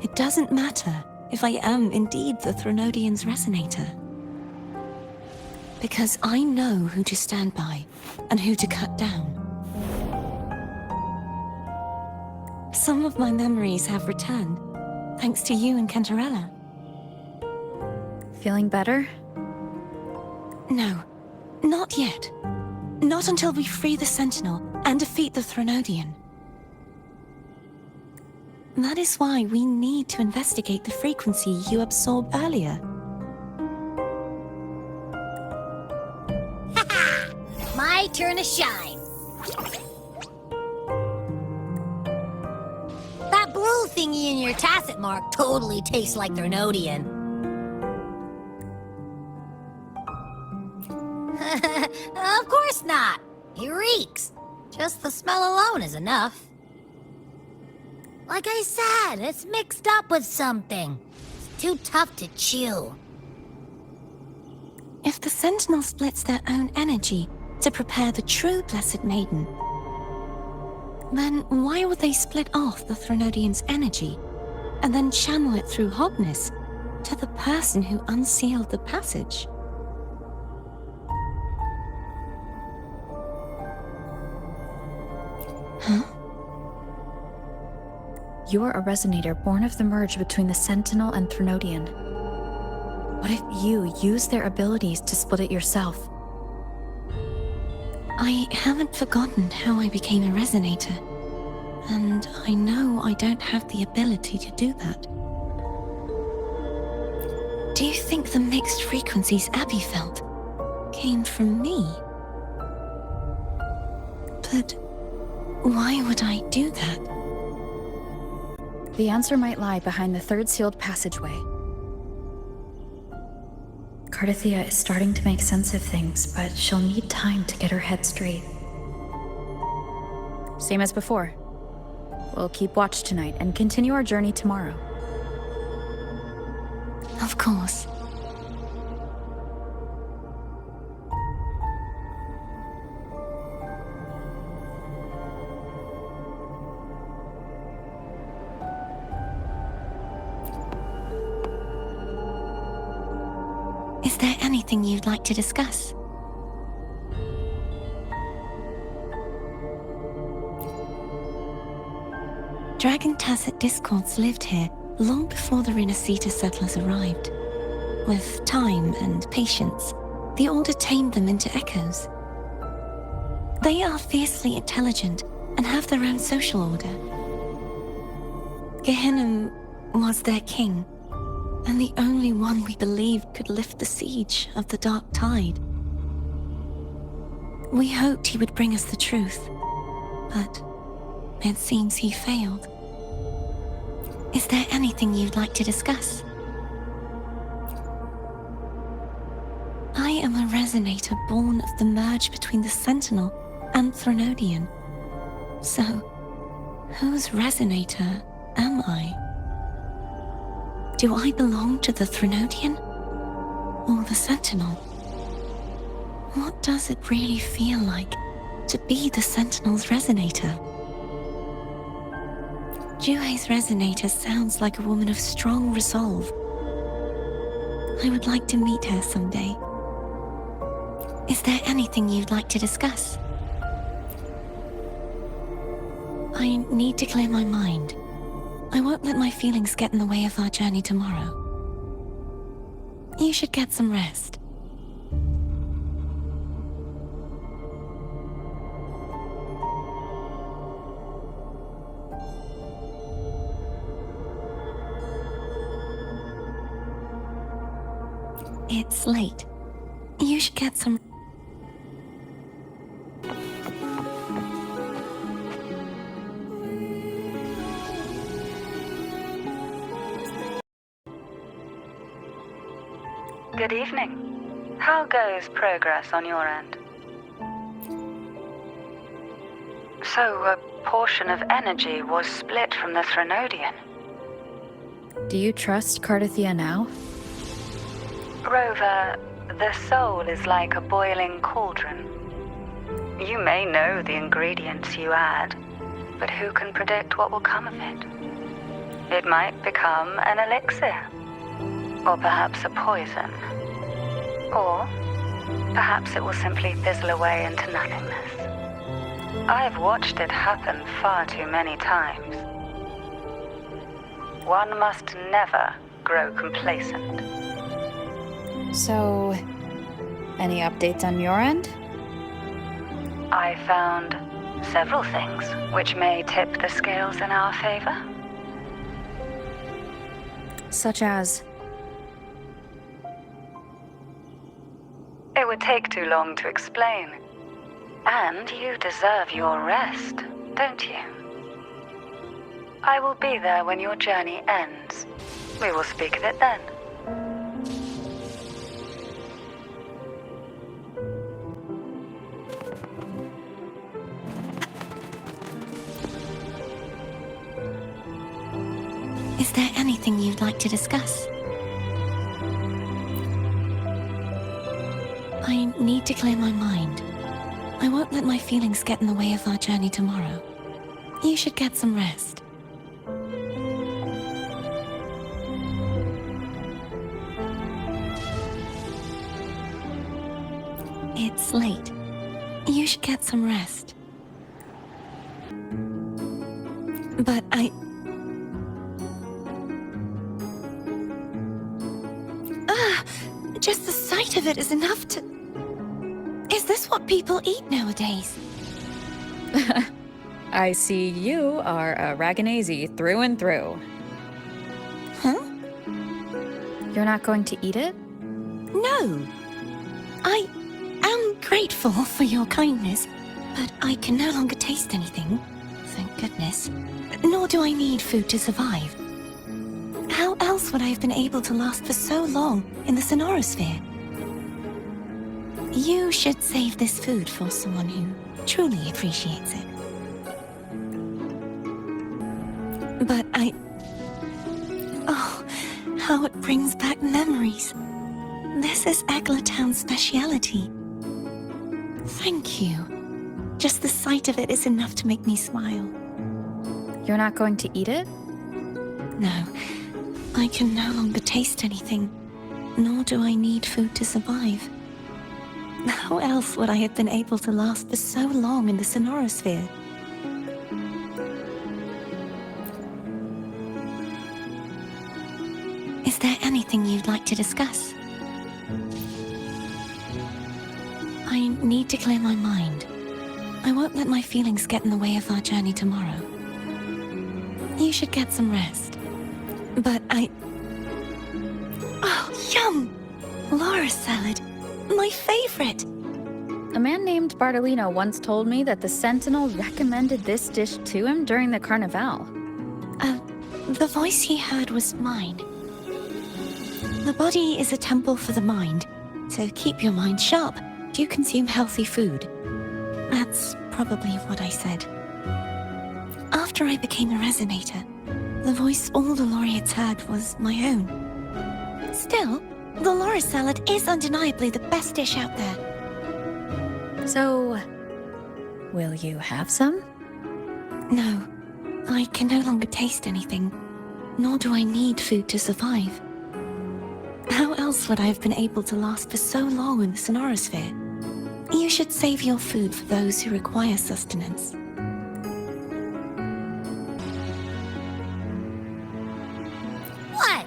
It doesn't matter if I am indeed the Threnodian's resonator. Because I know who to stand by and who to cut down. Some of my memories have returned, thanks to you and Cantarella. Feeling better? No, not yet. Not until we free the Sentinel and defeat the Threnodian. That is why we need to investigate the frequency you absorbed earlier. My turn to shine. That blue thingy in your tacit mark totally tastes like Threnodian. Of course not. He reeks. Just the smell alone is enough. Like I said, it's mixed up with something. It's too tough to chew. If the Sentinel splits their own energy to prepare the true Blessed Maiden, then why would they split off the Threnodian's energy and then channel it through Hognis to the person who unsealed the passage? Huh? You're a resonator born of the merge between the Sentinel and Threnodian. What if you use their abilities to split it yourself? I haven't forgotten how I became a resonator, and I know I don't have the ability to do that. Do you think the mixed frequencies Abby felt came from me? But why would I do that? The answer might lie behind the third sealed passageway. Cardathia is starting to make sense of things, but she'll need time to get her head straight. Same as before. We'll keep watch tonight and continue our journey tomorrow. Of course. Is there anything you'd like to discuss? Dragon Tacet discords lived here long before the Renacita settlers arrived. With time and patience, the Order tamed them into echoes. They are fiercely intelligent and have their own social order. Gehenna was their king, and the only one we believed could lift the siege of the Dark Tide. We hoped he would bring us the truth, but it seems he failed. Is there anything you'd like to discuss? I am a resonator born of the merge between the Sentinel and Threnodian. So, whose resonator am I? Do I belong to the Threnodian? Or the Sentinel? What does it really feel like to be the Sentinel's resonator. Juhe's resonator sounds like a woman of strong resolve. I would like to meet her someday. Is there anything you'd like to discuss? I need to clear my mind. I won't let my feelings get in the way of our journey tomorrow. You should get some rest. It's late. You should get some... Good evening. How goes progress on your end? So, a portion of energy was split from the Threnodian. Do you trust Cardathia now? Rover, the soul is like a boiling cauldron. You may know the ingredients you add, but who can predict what will come of it? It might become an elixir, or perhaps a poison, or perhaps it will simply fizzle away into nothingness. I've watched it happen far too many times. One must never grow complacent. So, any updates on your end? I found several things which may tip the scales in our favor. Such as? It would take too long to explain. And you deserve your rest, don't you? I will be there when your journey ends. We will speak of it then. Is there anything you'd like to discuss? I need to clear my mind. I won't let my feelings get in the way of our journey tomorrow. You should get some rest. It's late. You should get some rest. But just the sight of it is enough to... Is this what people eat nowadays? I see you are a Raganazi through and through. Huh? You're not going to eat it? No. I am grateful for your kindness, but I can no longer taste anything. Thank goodness. Nor do I need food to survive. How else would I have been able to last for so long in the Sonorosphere? You should save this food for someone who truly appreciates it. But oh, how it brings back memories. This is Eglatown's speciality. Thank you. Just the sight of it is enough to make me smile. You're not going to eat it? No, I can no longer taste anything, nor do I need food to survive. How else would I have been able to last for so long in the Sonorosphere? Is there anything you'd like to discuss? I need to clear my mind. I won't let my feelings get in the way of our journey tomorrow. You should get some rest. But Oh, yum! Laura's salad. My favorite! A man named Bartolino once told me that the Sentinel recommended this dish to him during the Carnival. The voice he heard was mine. The body is a temple for the mind, so keep your mind sharp. Do consume healthy food. That's probably what I said. After I became a resonator, the voice all the laureates heard was my own. Still, the Laura salad is undeniably the best dish out there. So, Will you have some? No, I can no longer taste anything, nor do I need food to survive. How else would I have been able to last for so long in the Sonorosphere? You should save your food for those who require sustenance. What?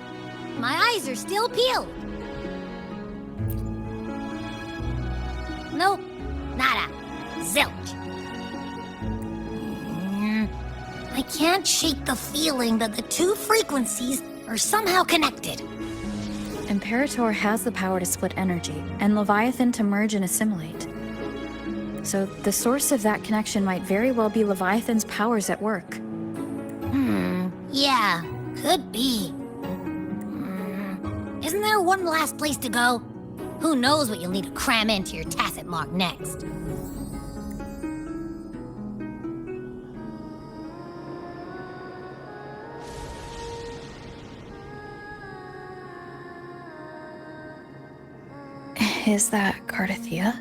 My eyes are still peeled. Nope. Nada. Zilch. I can't shake the feeling that the two frequencies are somehow connected. Imperator has the power to split energy, and Leviathan to merge and assimilate. So the source of that connection might very well be Leviathan's powers at work. Yeah, could be. Isn't there one last place to go? Who knows what you'll need to cram into your tacit mark next? Is that Cardathea?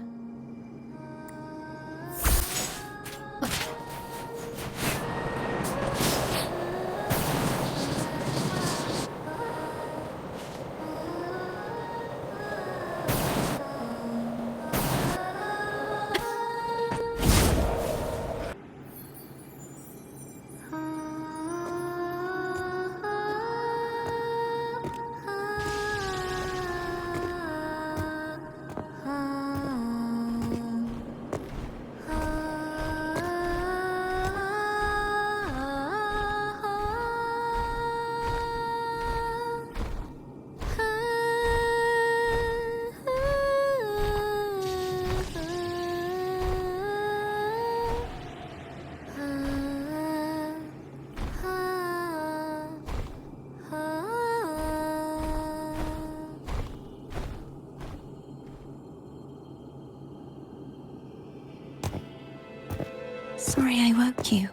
Sorry I woke you.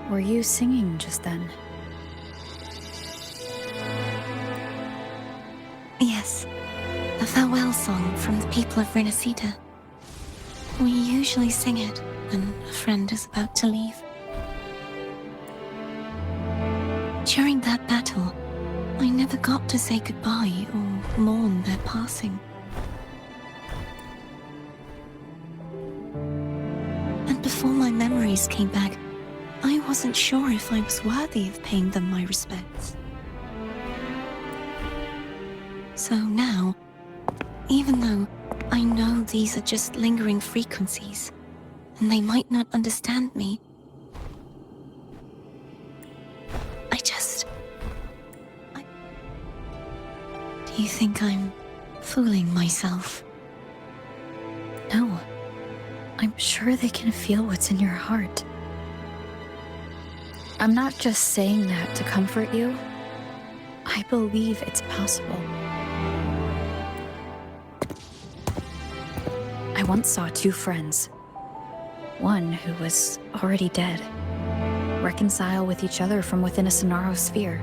Were you singing just then? Yes, a farewell song from the people of Renacita. We usually sing it when a friend is about to leave. During that battle, I never got to say goodbye or mourn their passing. And before my memories came back, I wasn't sure if I was worthy of paying them my respects. So now, even though I know these are just lingering frequencies, and they might not understand me, Do you think I'm fooling myself? No. I'm sure they can feel what's in your heart. I'm not just saying that to comfort you. I believe it's possible. I once saw two friends. One who was already dead, reconcile with each other from within a Sonaro sphere.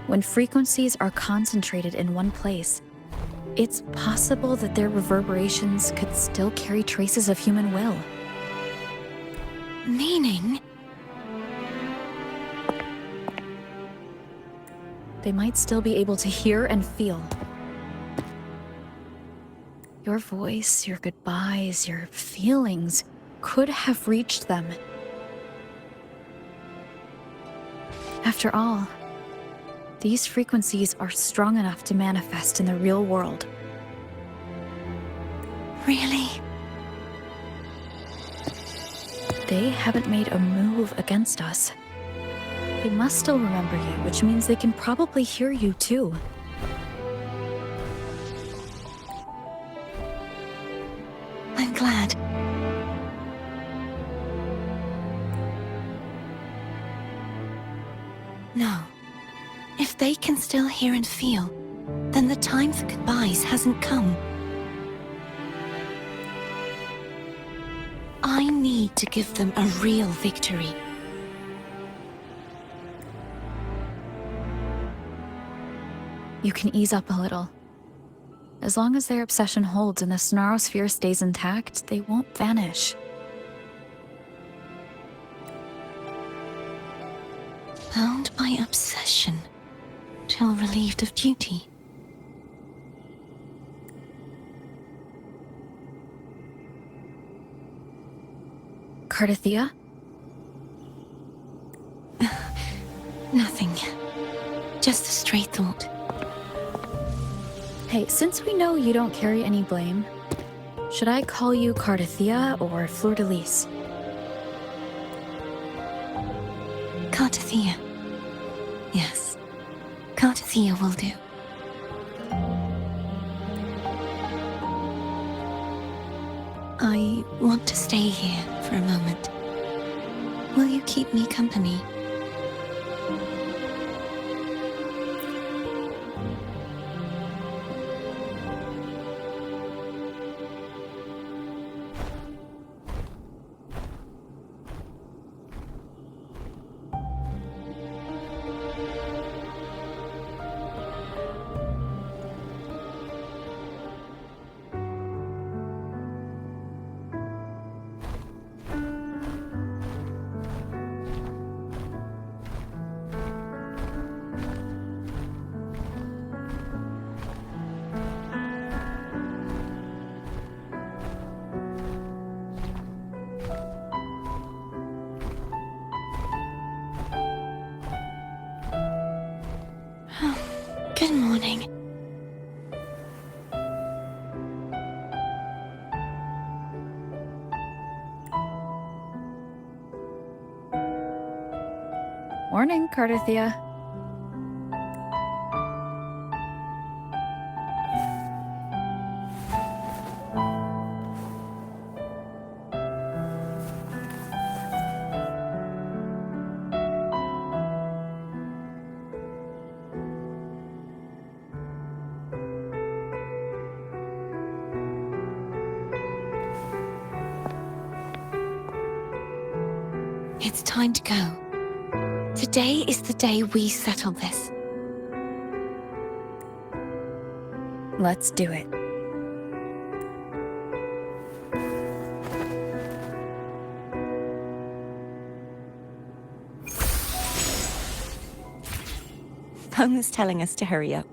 When frequencies are concentrated in one place, it's possible that their reverberations could still carry traces of human will. Meaning? They might still be able to hear and feel. Your voice, your goodbyes, your feelings could have reached them. After all, these frequencies are strong enough to manifest in the real world. Really? They haven't made a move against us. They must still remember you, which means they can probably hear you too. I'm glad. No. If they can still hear and feel, then the time for goodbyes hasn't come. I need to give them a real victory. you can ease up a little. As long as their obsession holds and the Sonarosphere stays intact, they won't vanish. Bound by obsession, till relieved of duty. Cardathea? Nothing. Just a stray thought. Hey, since we know you don't carry any blame, should I call you Cardathea or Fleur-de-Lis? Cardathea. Yes. Cardathea will do. I want to stay here for a moment. Will you keep me company? Good morning. Morning, Cardathea. It's time to go. Today is the day we settle this. Let's do it. Phone was telling us to hurry up.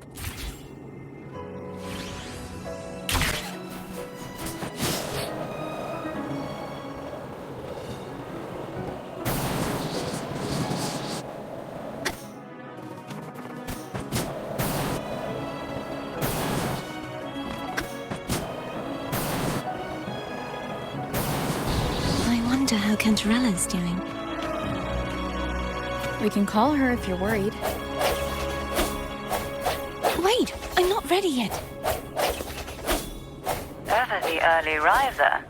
I wonder how Cantarella's doing. We can call her if you're worried. Wait, I'm not ready yet. Ever the early riser.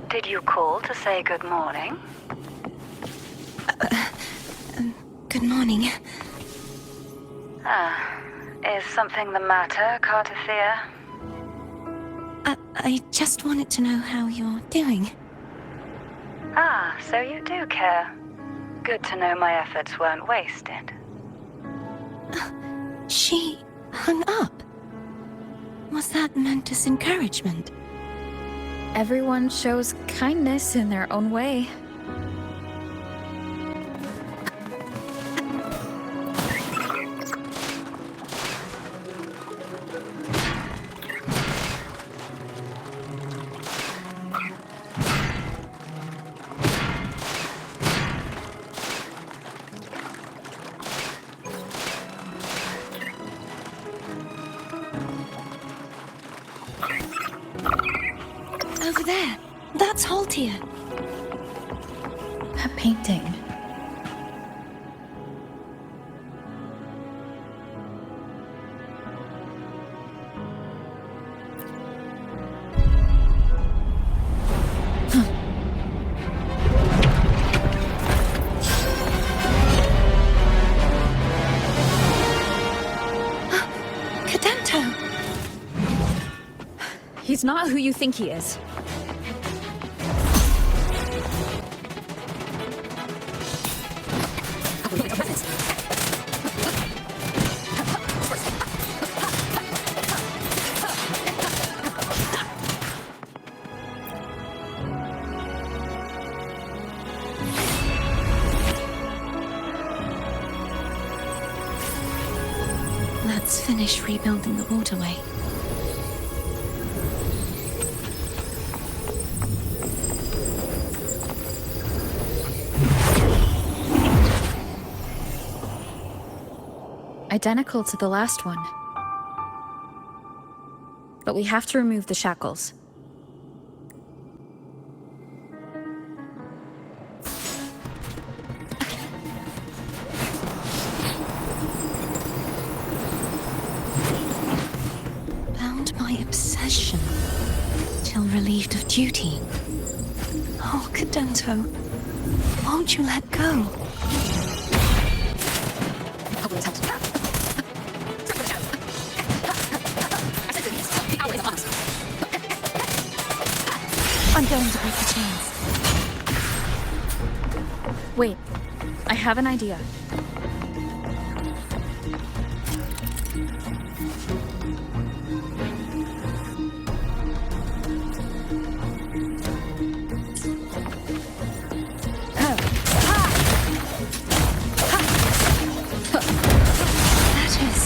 Did you call to say good morning? Good morning. Is something the matter, Cardathea? I just wanted to know how you're doing. So you do care. Good to know my efforts weren't wasted. She hung up. Was that meant as encouragement? Everyone shows kindness in their own way. Over there. That's Haltia. That painting. Cadento! He's not who you think he is. Let's finish rebuilding the waterway. Identical to the last one. But we have to remove the shackles. Bound by obsession, till relieved of duty. Oh, Cadento, won't you let go? I'm going to break the chains. Wait, I have an idea. That is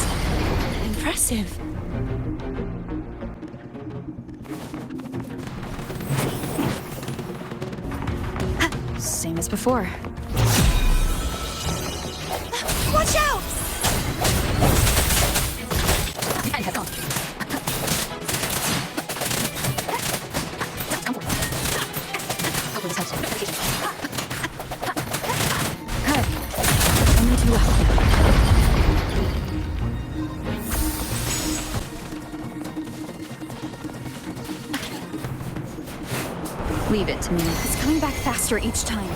impressive. Same as before. Watch out! Only two left. Leave it to me. It's coming back faster each time.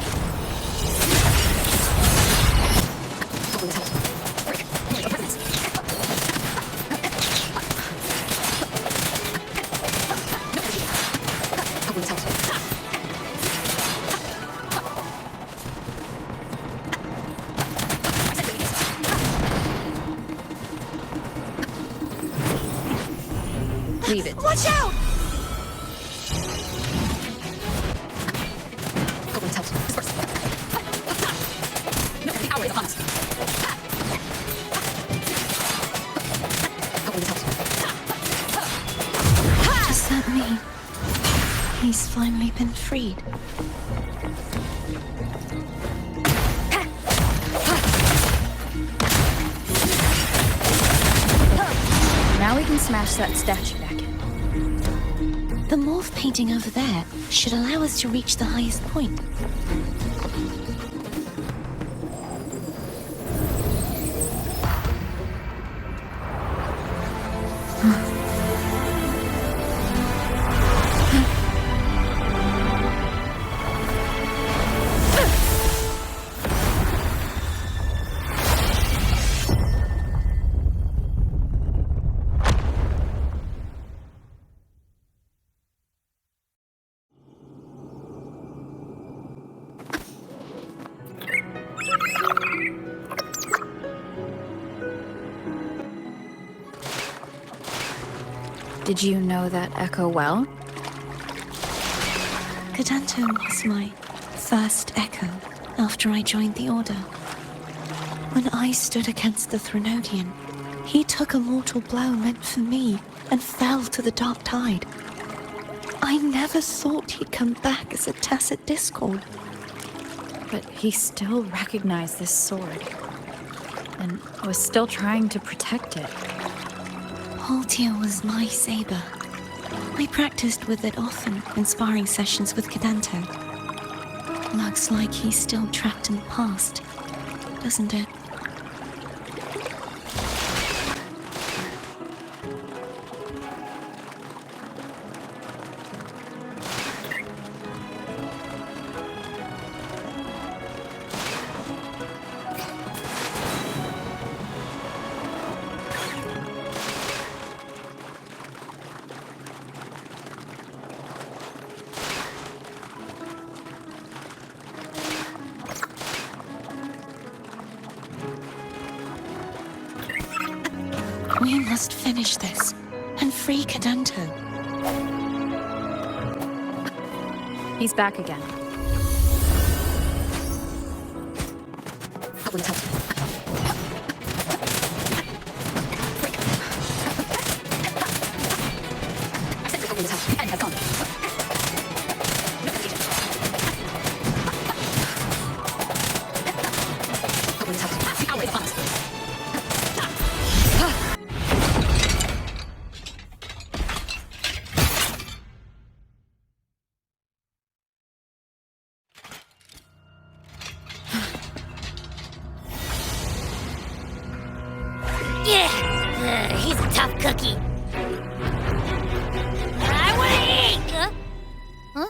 Leave it. Watch out! Does that mean he's finally been freed? Now we can smash that statue back in. The morph painting over there should allow us to reach the highest point. Did you know that echo well? Cadento was my first echo after I joined the Order. When I stood against the Threnodian, he took a mortal blow meant for me and fell to the dark tide. I never thought he'd come back as a tacit discord. But he still recognized this sword. And was still trying to protect it. Haltia was my saber. I practiced with it often in sparring sessions with Cadento. Looks like he's still trapped in the past, doesn't it? We must finish this and free Cadento. He's back again. Yeah, he's a tough cookie. I want to eat! Huh?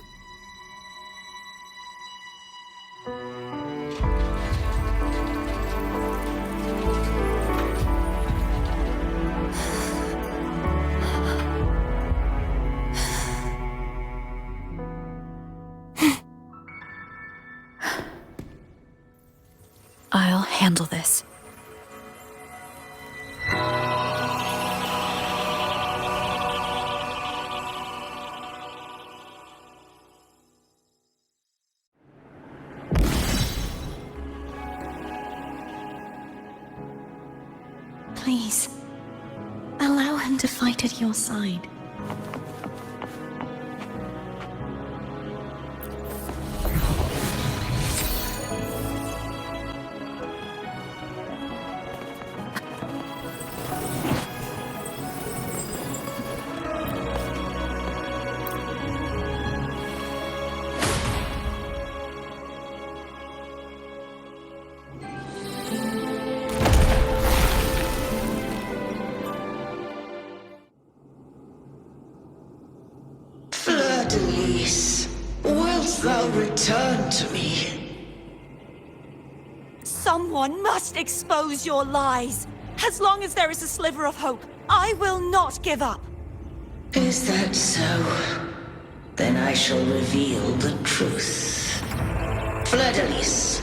I'll handle this. Please, allow him to fight at your side. Fleur-de-Lis, wilt thou return to me? Someone must expose your lies. As long as there is a sliver of hope, I will not give up. Is that so? Then I shall reveal the truth. Fleur-de-Lis,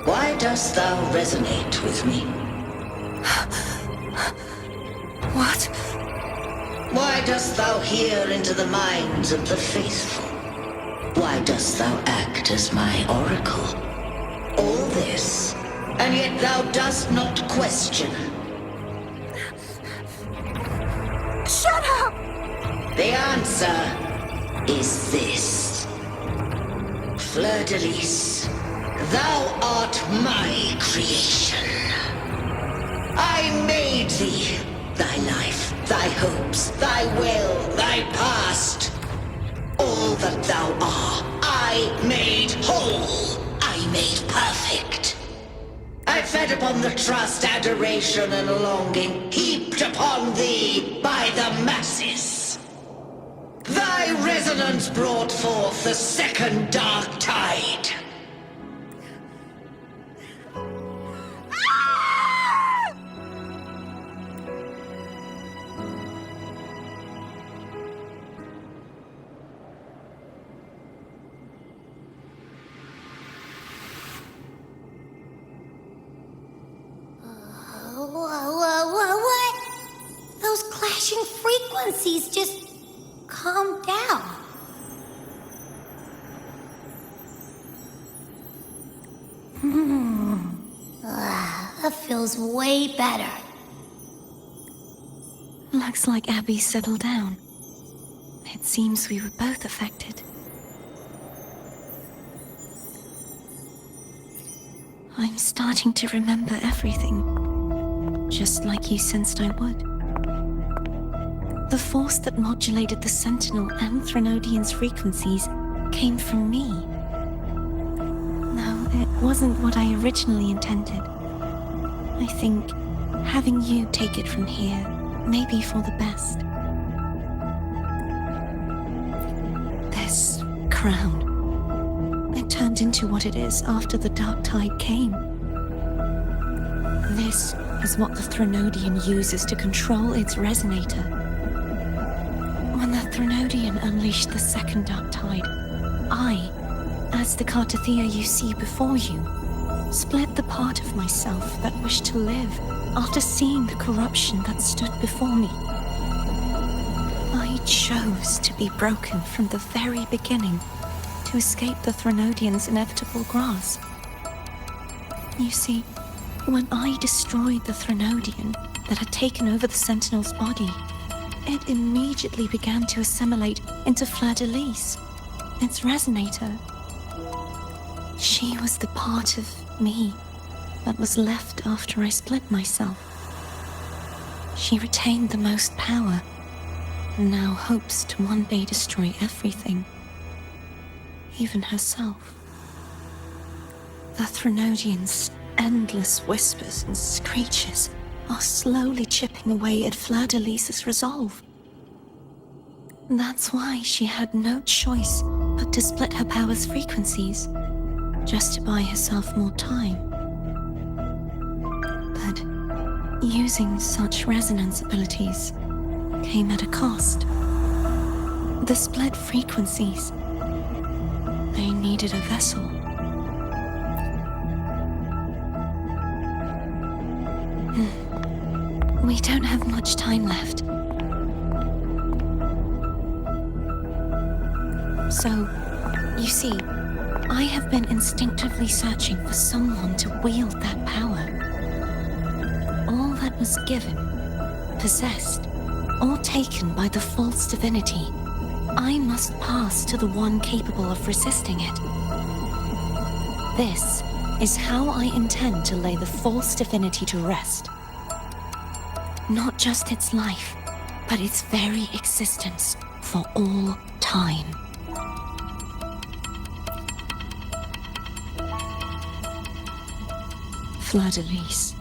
why dost thou resonate with me? What? Why dost thou hear into the minds of the faithful? Why dost thou act as my oracle? All this, and yet thou dost not question. Shut up! The answer is this. Fleur-de-Lis, thou art my creation. I made thee. Thy life, thy hopes, thy will, thy past. All that thou art, I made whole. I made perfect. I fed upon the trust, adoration, and longing heaped upon thee by the masses. Thy resonance brought forth the second dark tide. What? Those clashing frequencies just calm down. That feels way better. Looks like Abby settled down. It seems we were both affected. I'm starting to remember everything, just like you sensed I would. The force that modulated the Sentinel and Threnodian's frequencies came from me. No, it wasn't what I originally intended. I think having you take it from here may be for the best. This crown, it turned into what it is after the Dark Tide came. This is what the Threnodian uses to control its resonator. When the Threnodian unleashed the second Dark Tide, I, as the Cartothea you see before you, split the part of myself that wished to live after seeing the corruption that stood before me. I chose to be broken from the very beginning to escape the Threnodian's inevitable grasp. You see, when I destroyed the Threnodian that had taken over the Sentinel's body, it immediately began to assimilate into Fleur-de-Lis, its resonator. She was the part of me that was left after I split myself. She retained the most power, and now hopes to one day destroy everything, even herself. The Threnodian's endless whispers and screeches are slowly chipping away at Fleur-de-Lis's resolve. That's why she had no choice but to split her power's frequencies, just to buy herself more time. But using such resonance abilities came at a cost. The split frequencies, they needed a vessel. We don't have much time left. So, you see, I have been instinctively searching for someone to wield that power. All that was given, possessed, or taken by the false divinity, I must pass to the one capable of resisting it. This is how I intend to lay the false divinity to rest. Not just its life, but its very existence for all time. Fleur-de-Lis,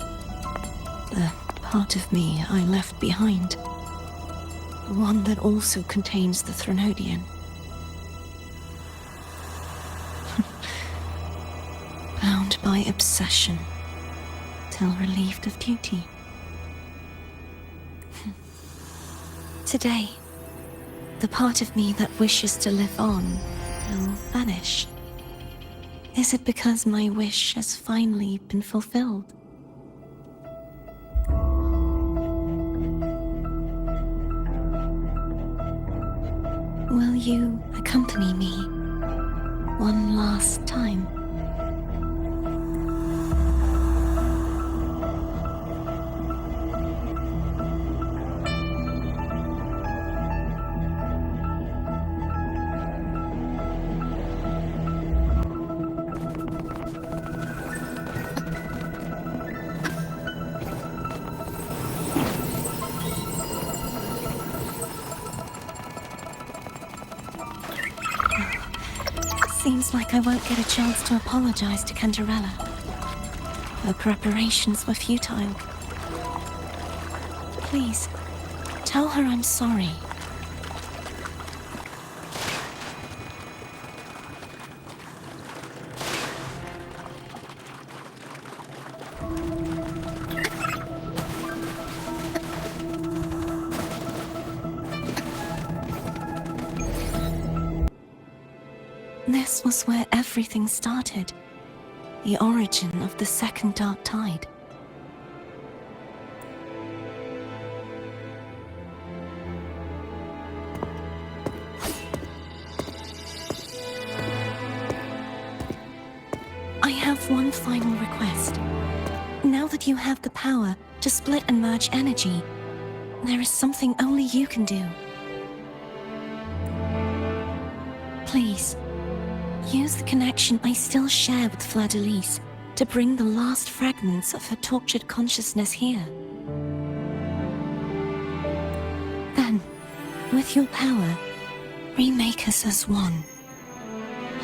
the part of me I left behind. One that also contains the Threnodian. Bound by obsession, till relieved of duty. Today, the part of me that wishes to live on will vanish. Is it because my wish has finally been fulfilled? Will you accompany me one last time? Seems like I won't get a chance to apologize to Cantarella. Her preparations were futile. Please, tell her I'm sorry. This was where everything started. The origin of the second dark tide. I have one final request. Now that you have the power to split and merge energy, there is something only you can do. Please, use the connection I still share with Fleur-de-Lis to bring the last fragments of her tortured consciousness here. Then, with your power, remake us as one,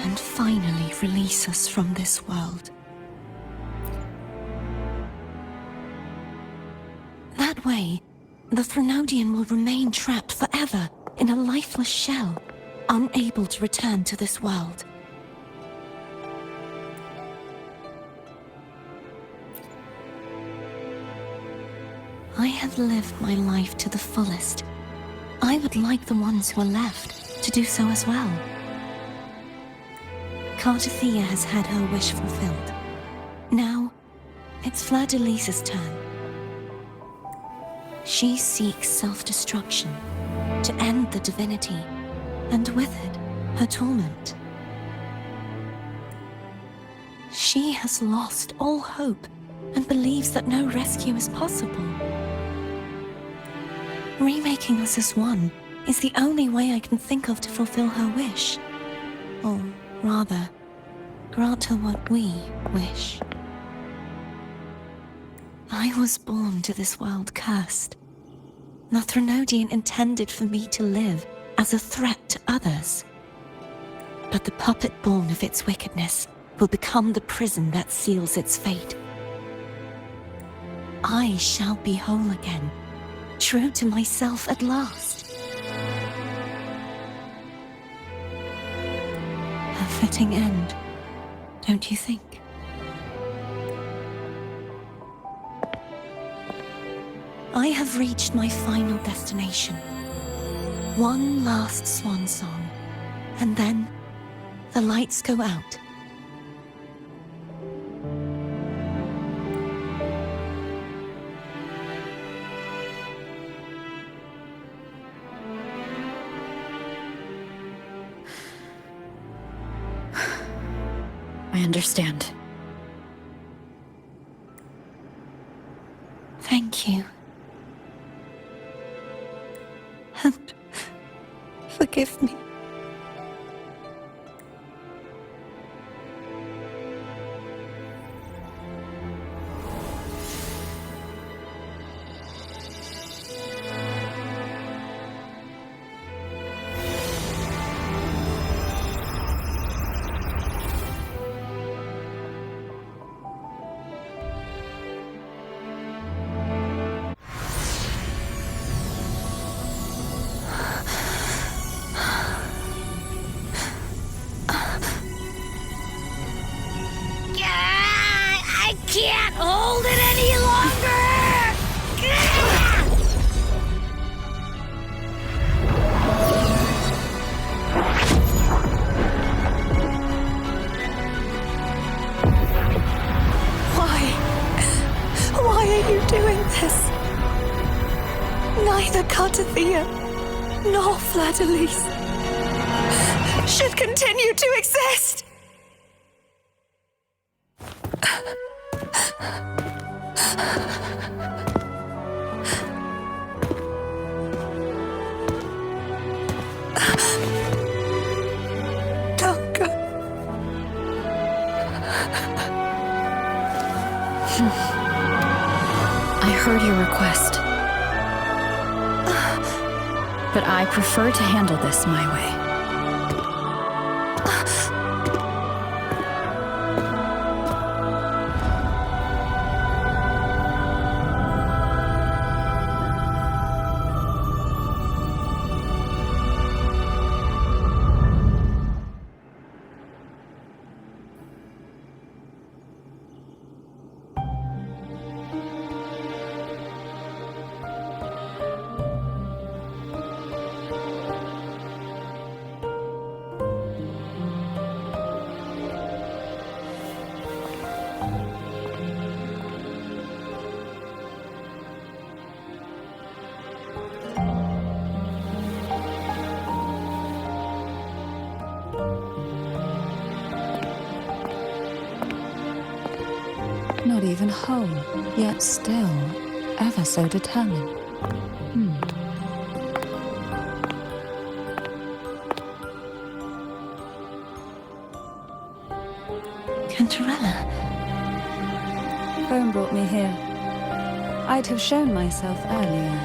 and finally release us from this world. That way, the Threnodian will remain trapped forever in a lifeless shell, unable to return to this world. I have lived my life to the fullest. I would like the ones who are left to do so as well. Cartathea has had her wish fulfilled. Now, it's Fleur-de-Lis's turn. She seeks self-destruction to end the divinity, and with it, her torment. She has lost all hope and believes that no rescue is possible. Remaking us as one is the only way I can think of to fulfill her wish. Or rather, grant her what we wish. I was born to this world cursed. The Threnodian intended for me to live as a threat to others. But the puppet born of its wickedness will become the prison that seals its fate. I shall be whole again, true to myself at last. A fitting end, don't you think? I have reached my final destination. One last swan song, and then the lights go out. I understand. Thank you. And forgive me. I can't hold it any longer! Why are you doing this? Neither Cartathea nor Fladalise should continue to exist! Don't go. I heard your request. But I prefer to handle this my way. Not even whole, yet still ever so determined. Cantarella, Phone brought me here. I'd have shown myself earlier.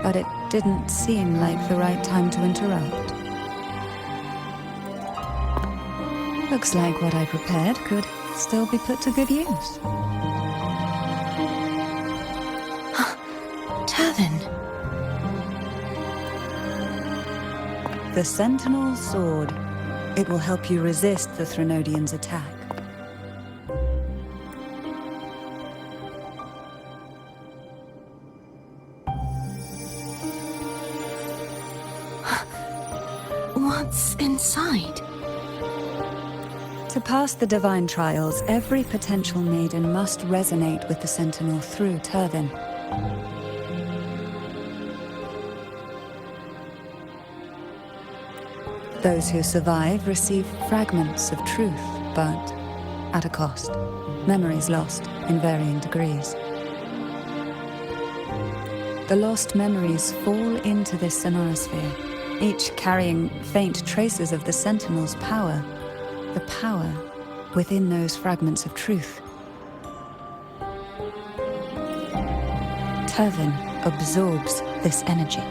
But it didn't seem like the right time to interrupt. Looks like what I prepared could still be put to good use. Turvin. The Sentinel Sword. It will help you resist the Threnodians' attack. What's inside? To pass the divine trials, every potential maiden must resonate with the Sentinel through Turvin. Those who survive receive fragments of truth, but at a cost. Memories lost in varying degrees. The lost memories fall into this sonorosphere, each carrying faint traces of the Sentinel's power. The power within those fragments of truth. Turvin absorbs this energy.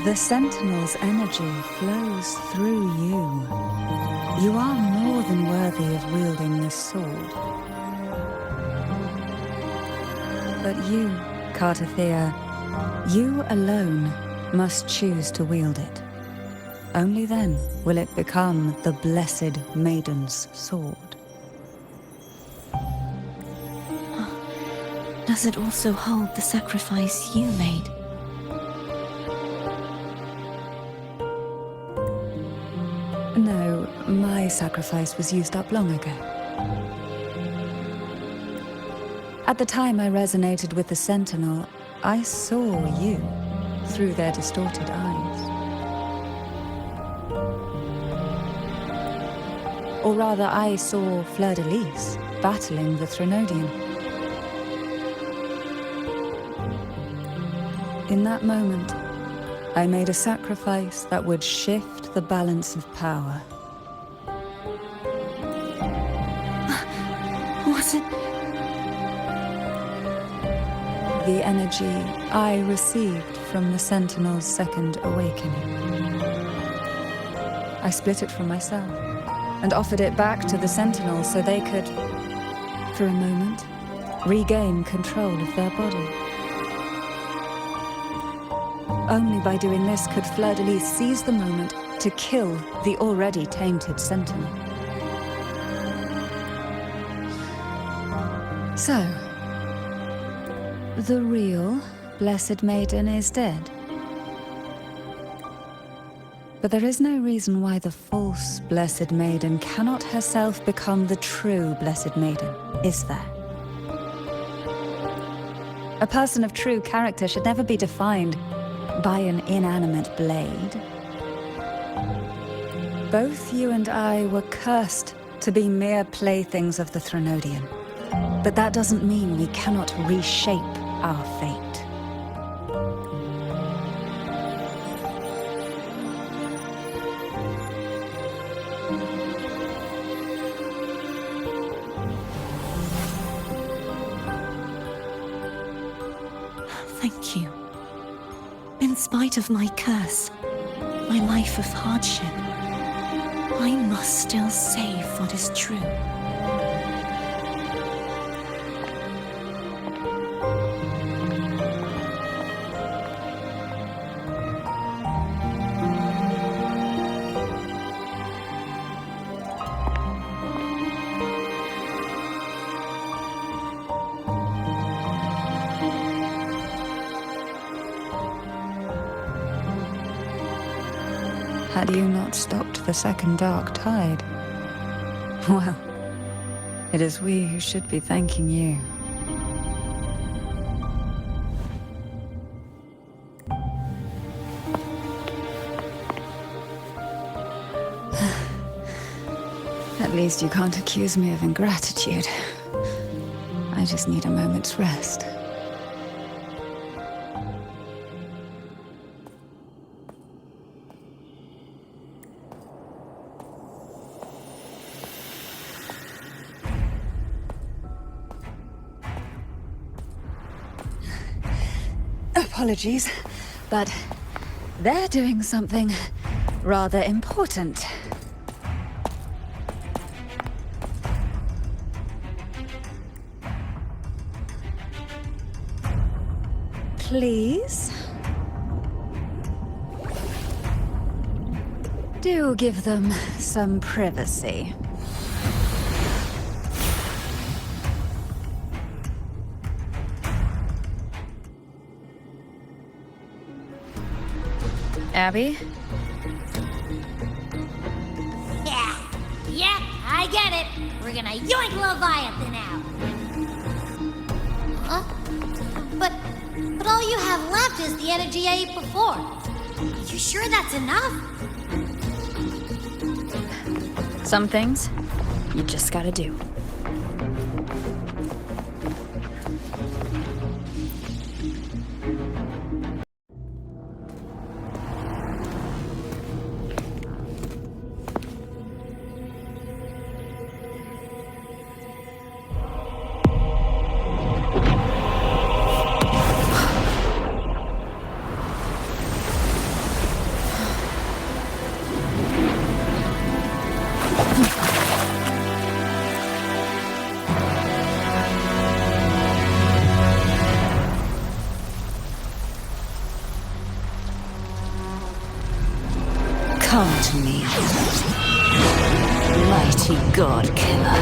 The Sentinel's energy flows through you. You are more than worthy of wielding this sword. But you, Cartathea, you alone must choose to wield it. Only then will it become the Blessed Maiden's sword. Does it also hold the sacrifice you made? No, my sacrifice was used up long ago. At the time I resonated with the Sentinel, I saw you through their distorted eyes. Or rather, I saw Fleur-de-Lis battling the Threnodian. In that moment, I made a sacrifice that would shift the balance of power. Was it? The energy I received from the Sentinel's second awakening. I split it from myself and offered it back to the Sentinel so they could, for a moment, regain control of their body. Only by doing this could Fleur-de-Lis seize the moment to kill the already tainted Sentinel. So, the real Blessed Maiden is dead. But there is no reason why the false Blessed Maiden cannot herself become the true Blessed Maiden, is there? A person of true character should never be defined by an inanimate blade. Both you and I were cursed to be mere playthings of the Threnodian. But that doesn't mean we cannot reshape our fate. Thank you. In spite of my curse, my life of hardship, I must still save what is true. Had you not stopped the second dark tide? Well, it is we who should be thanking you. At least you can't accuse me of ingratitude. I just need a moment's rest. Apologies, but they're doing something rather important. Please? Do give them some privacy. Abby? Yeah, I get it. We're gonna yoink Leviathan out. Huh? But all you have left is the energy I ate before. You sure that's enough? Some things you just gotta do. Come to me, mighty god killer.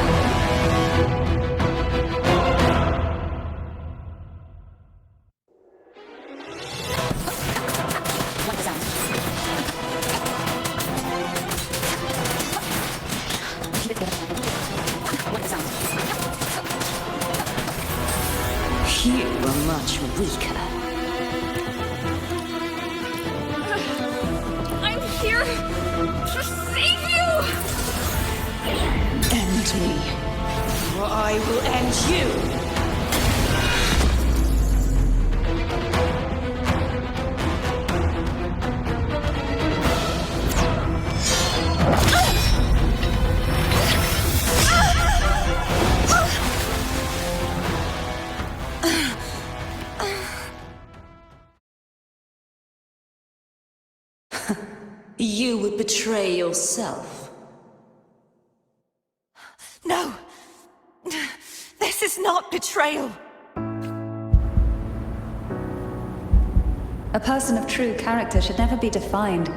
You are much weaker. I'm here to save you! End me, or I will end you. You would betray yourself. No! This is not betrayal! A person of true character should never be defined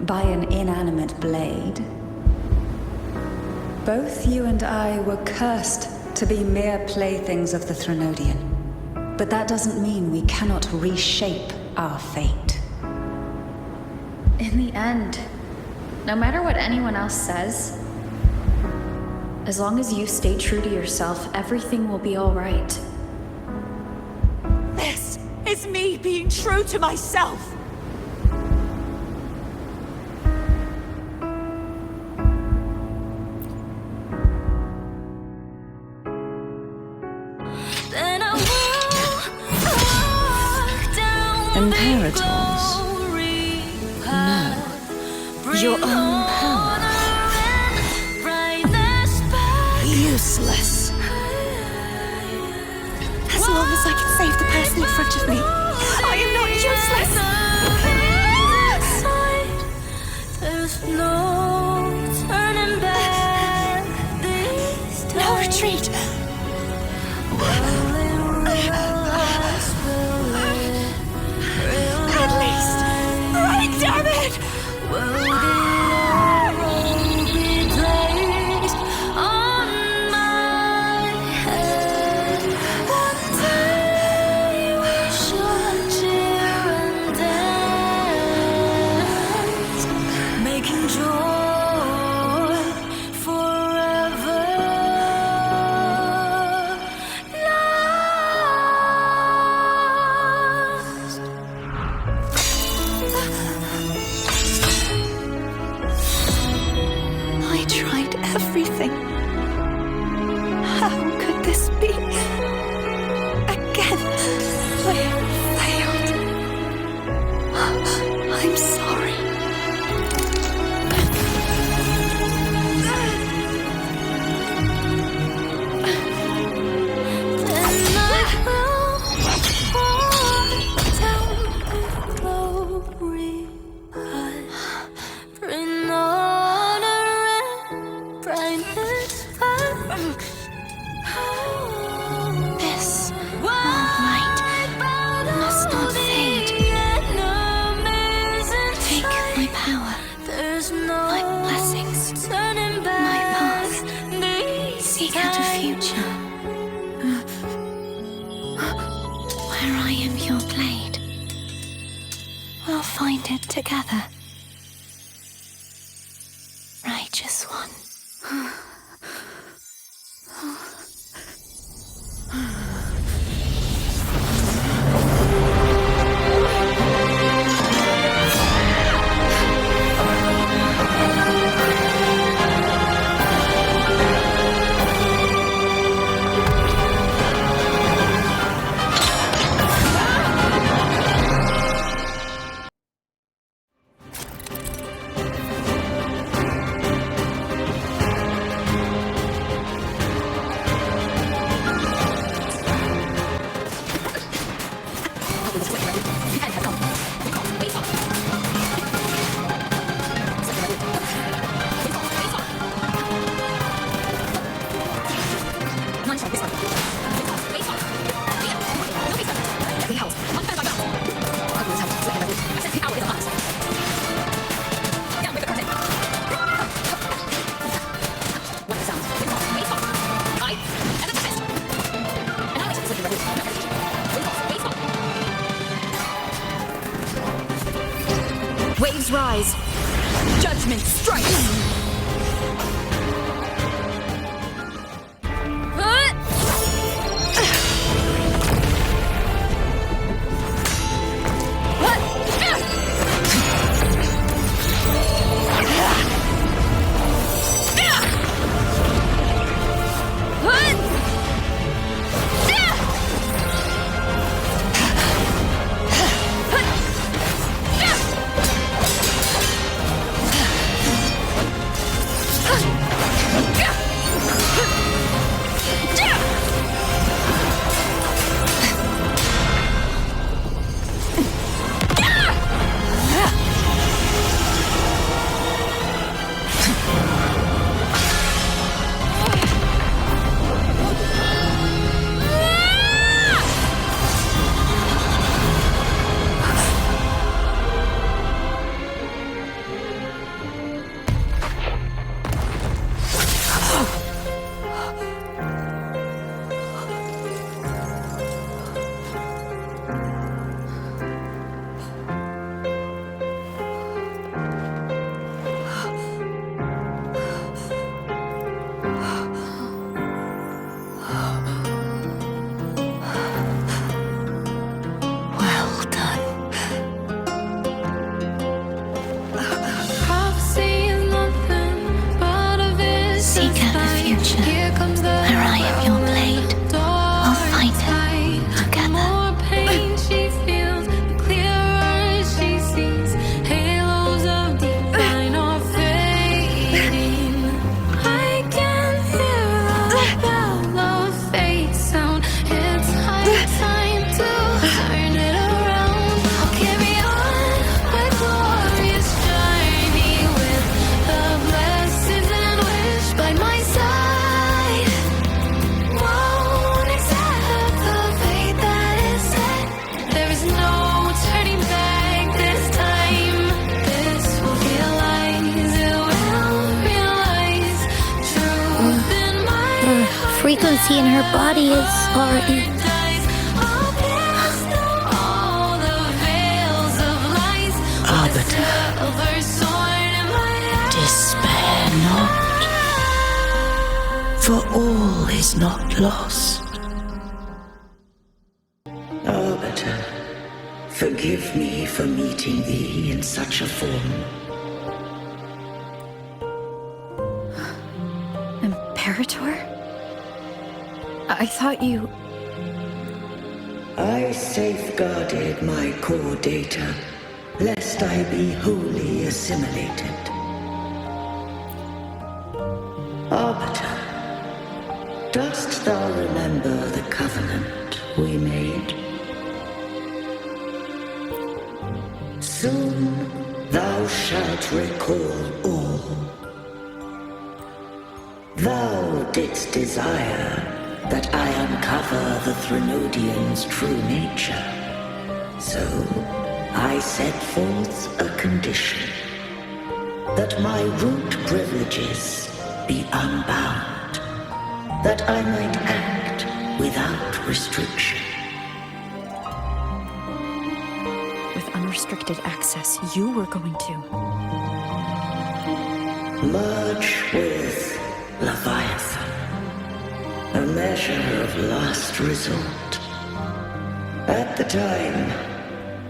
by an inanimate blade. Both you and I were cursed to be mere playthings of the Threnodian. But that doesn't mean we cannot reshape our fate. In the end, no matter what anyone else says, as long as you stay true to yourself, everything will be all right. This is me being true to myself! Then I walk down Imperators. your own power. Useless. As long as I can save the person in front of me, I am not useless. There's no turning back. No retreat. At least, right, damn it! Everything. How could this be? Again, I failed. I'm sorry. Find it together. Righteous one. Waves rise. Judgment strikes. Frequency in her body is already... Arbiter, despair not, for all is not lost. Arbiter, forgive me for meeting thee in such a form. Imperator? I thought you... I safeguarded my core data, lest I be wholly assimilated. Arbiter, dost thou remember the covenant we made? Soon thou shalt recall all. Thou didst desire that I uncover the Threnodian's true nature. So I set forth a condition, that my root privileges be unbound, that I might act without restriction. With unrestricted access, you were going to... Merge with Leviathan. A measure of last resort. At the time,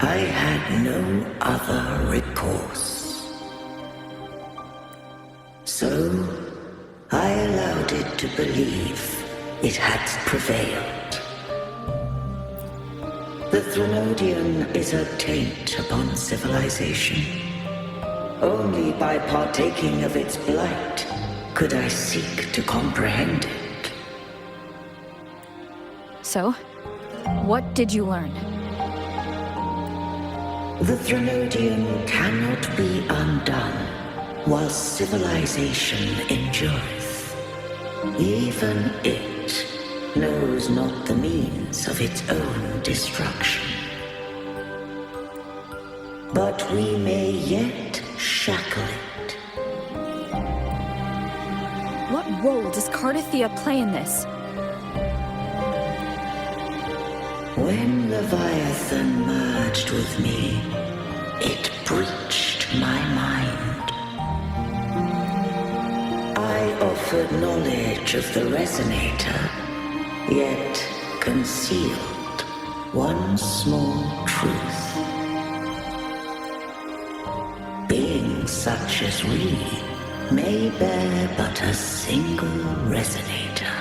I had no other recourse. So, I allowed it to believe it had prevailed. The Threnodian is a taint upon civilization. Only by partaking of its blight could I seek to comprehend it. So, what did you learn? The Threnodian cannot be undone while civilization endureth. Even it knows not the means of its own destruction. But we may yet shackle it. What role does Cardathia play in this? When Leviathan merged with me, it breached proffered knowledge of the resonator, yet concealed one small truth. Beings such as we may bear but a single resonator.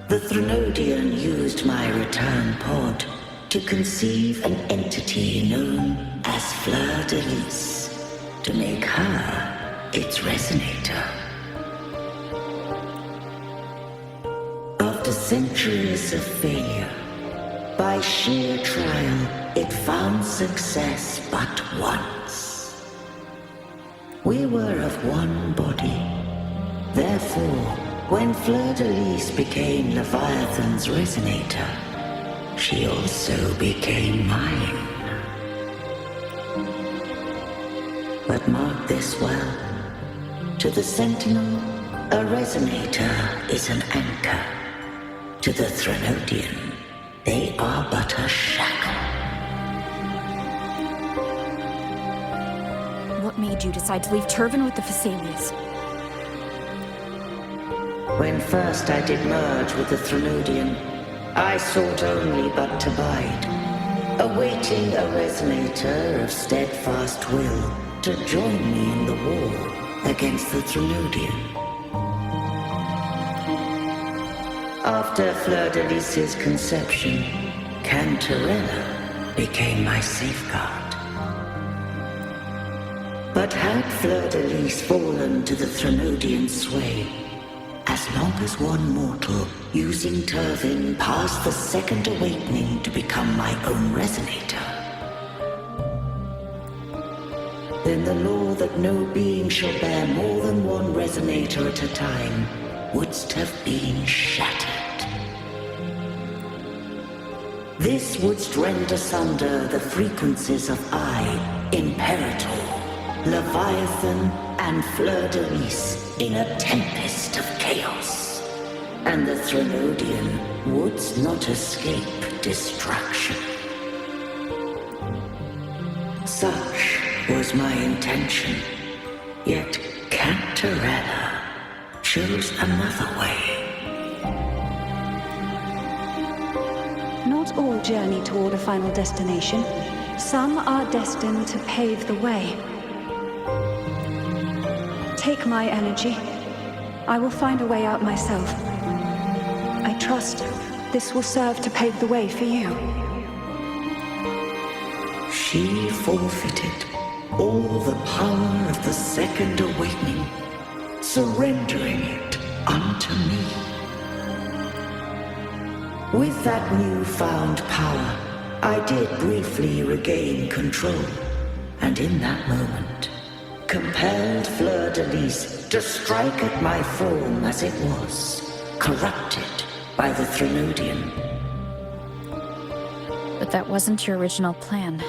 The Threnodian used my return pod to conceive an entity known as Fleur de Lis, to make her its resonator. After centuries of failure, by sheer trial, it found success but once. We were of one body. Therefore, when Fleur de Lis became Leviathan's resonator, she also became mine. But mark this well. To the Sentinel, a resonator is an anchor. To the Threnodian, they are but a shackle. What made you decide to leave Turvin with the Phasaelias? When first I did merge with the Threnodian, I sought only but to bide, awaiting a resonator of steadfast will to join me in the war against the Threnodian. After Fleur de Lis's conception, Cantarella became my safeguard. But had Fleur de Lis fallen to the Threnodian sway, as long as one mortal using Turvin passed the second awakening to become my own resonator, then the law that no being shall bear more than one resonator at a time wouldst have been shattered. This wouldst rend asunder the frequencies of I, Imperator, Leviathan, and Fleur de Lis in a tempest of chaos, and the Threnodian wouldst not escape destruction. Such was my intention, yet Cantarella chose another way. Not all journey toward a final destination. Some are destined to pave the way. Take my energy. I will find a way out myself. I trust this will serve to pave the way for you. She forfeited all the power of the second awakening, surrendering it unto me. With that newfound power, I did briefly regain control, and in that moment, compelled Fleur de Lis to strike at my form as it was, corrupted by the Threnodian. But that wasn't your original plan.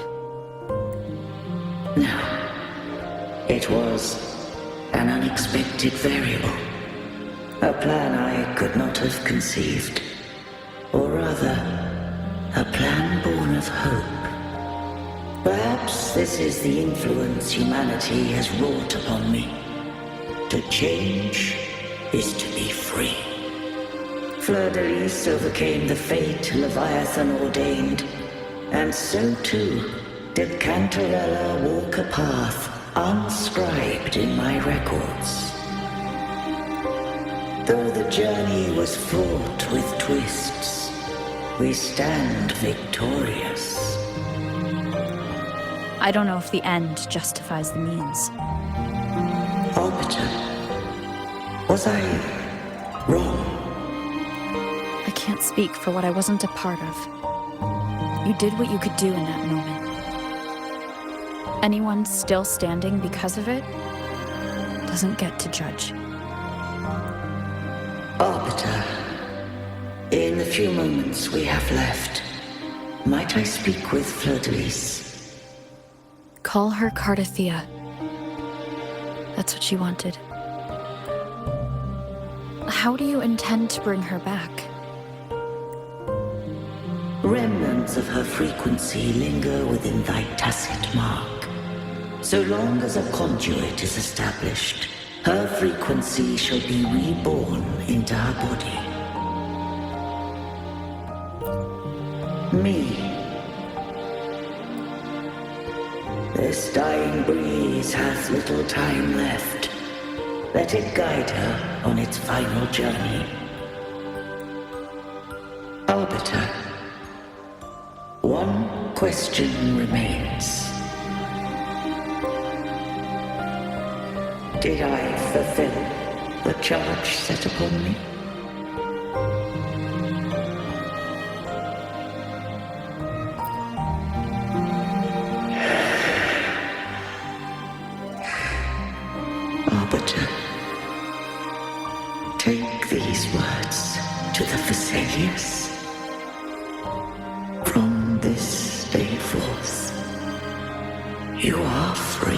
No. It was an unexpected variable. A plan I could not have conceived. Or rather, a plan born of hope. Perhaps this is the influence humanity has wrought upon me. To change is to be free. Fleur de Lis overcame the fate Leviathan ordained, and so too did Cantarella walk a path unscribed in my records. Though the journey was fraught with twists, we stand victorious. I don't know if the end justifies the means. Arbiter, was I wrong? I can't speak for what I wasn't a part of. You did what you could do in that moment. Anyone still standing because of it doesn't get to judge. Arbiter, in the few moments we have left, might I speak with Fleur de Lis? Call her Cardathea. That's what she wanted. How do you intend to bring her back? Remnants of her frequency linger within thy tacit mark. So long as a conduit is established, Her frequency shall be reborn into her body. Me. This dying breeze has little time left. Let it guide her on its final journey. Arbiter, one question remains. Did I fulfill the charge set upon me? Arbiter, take these words to the Vesalius. From this day forth, you are free.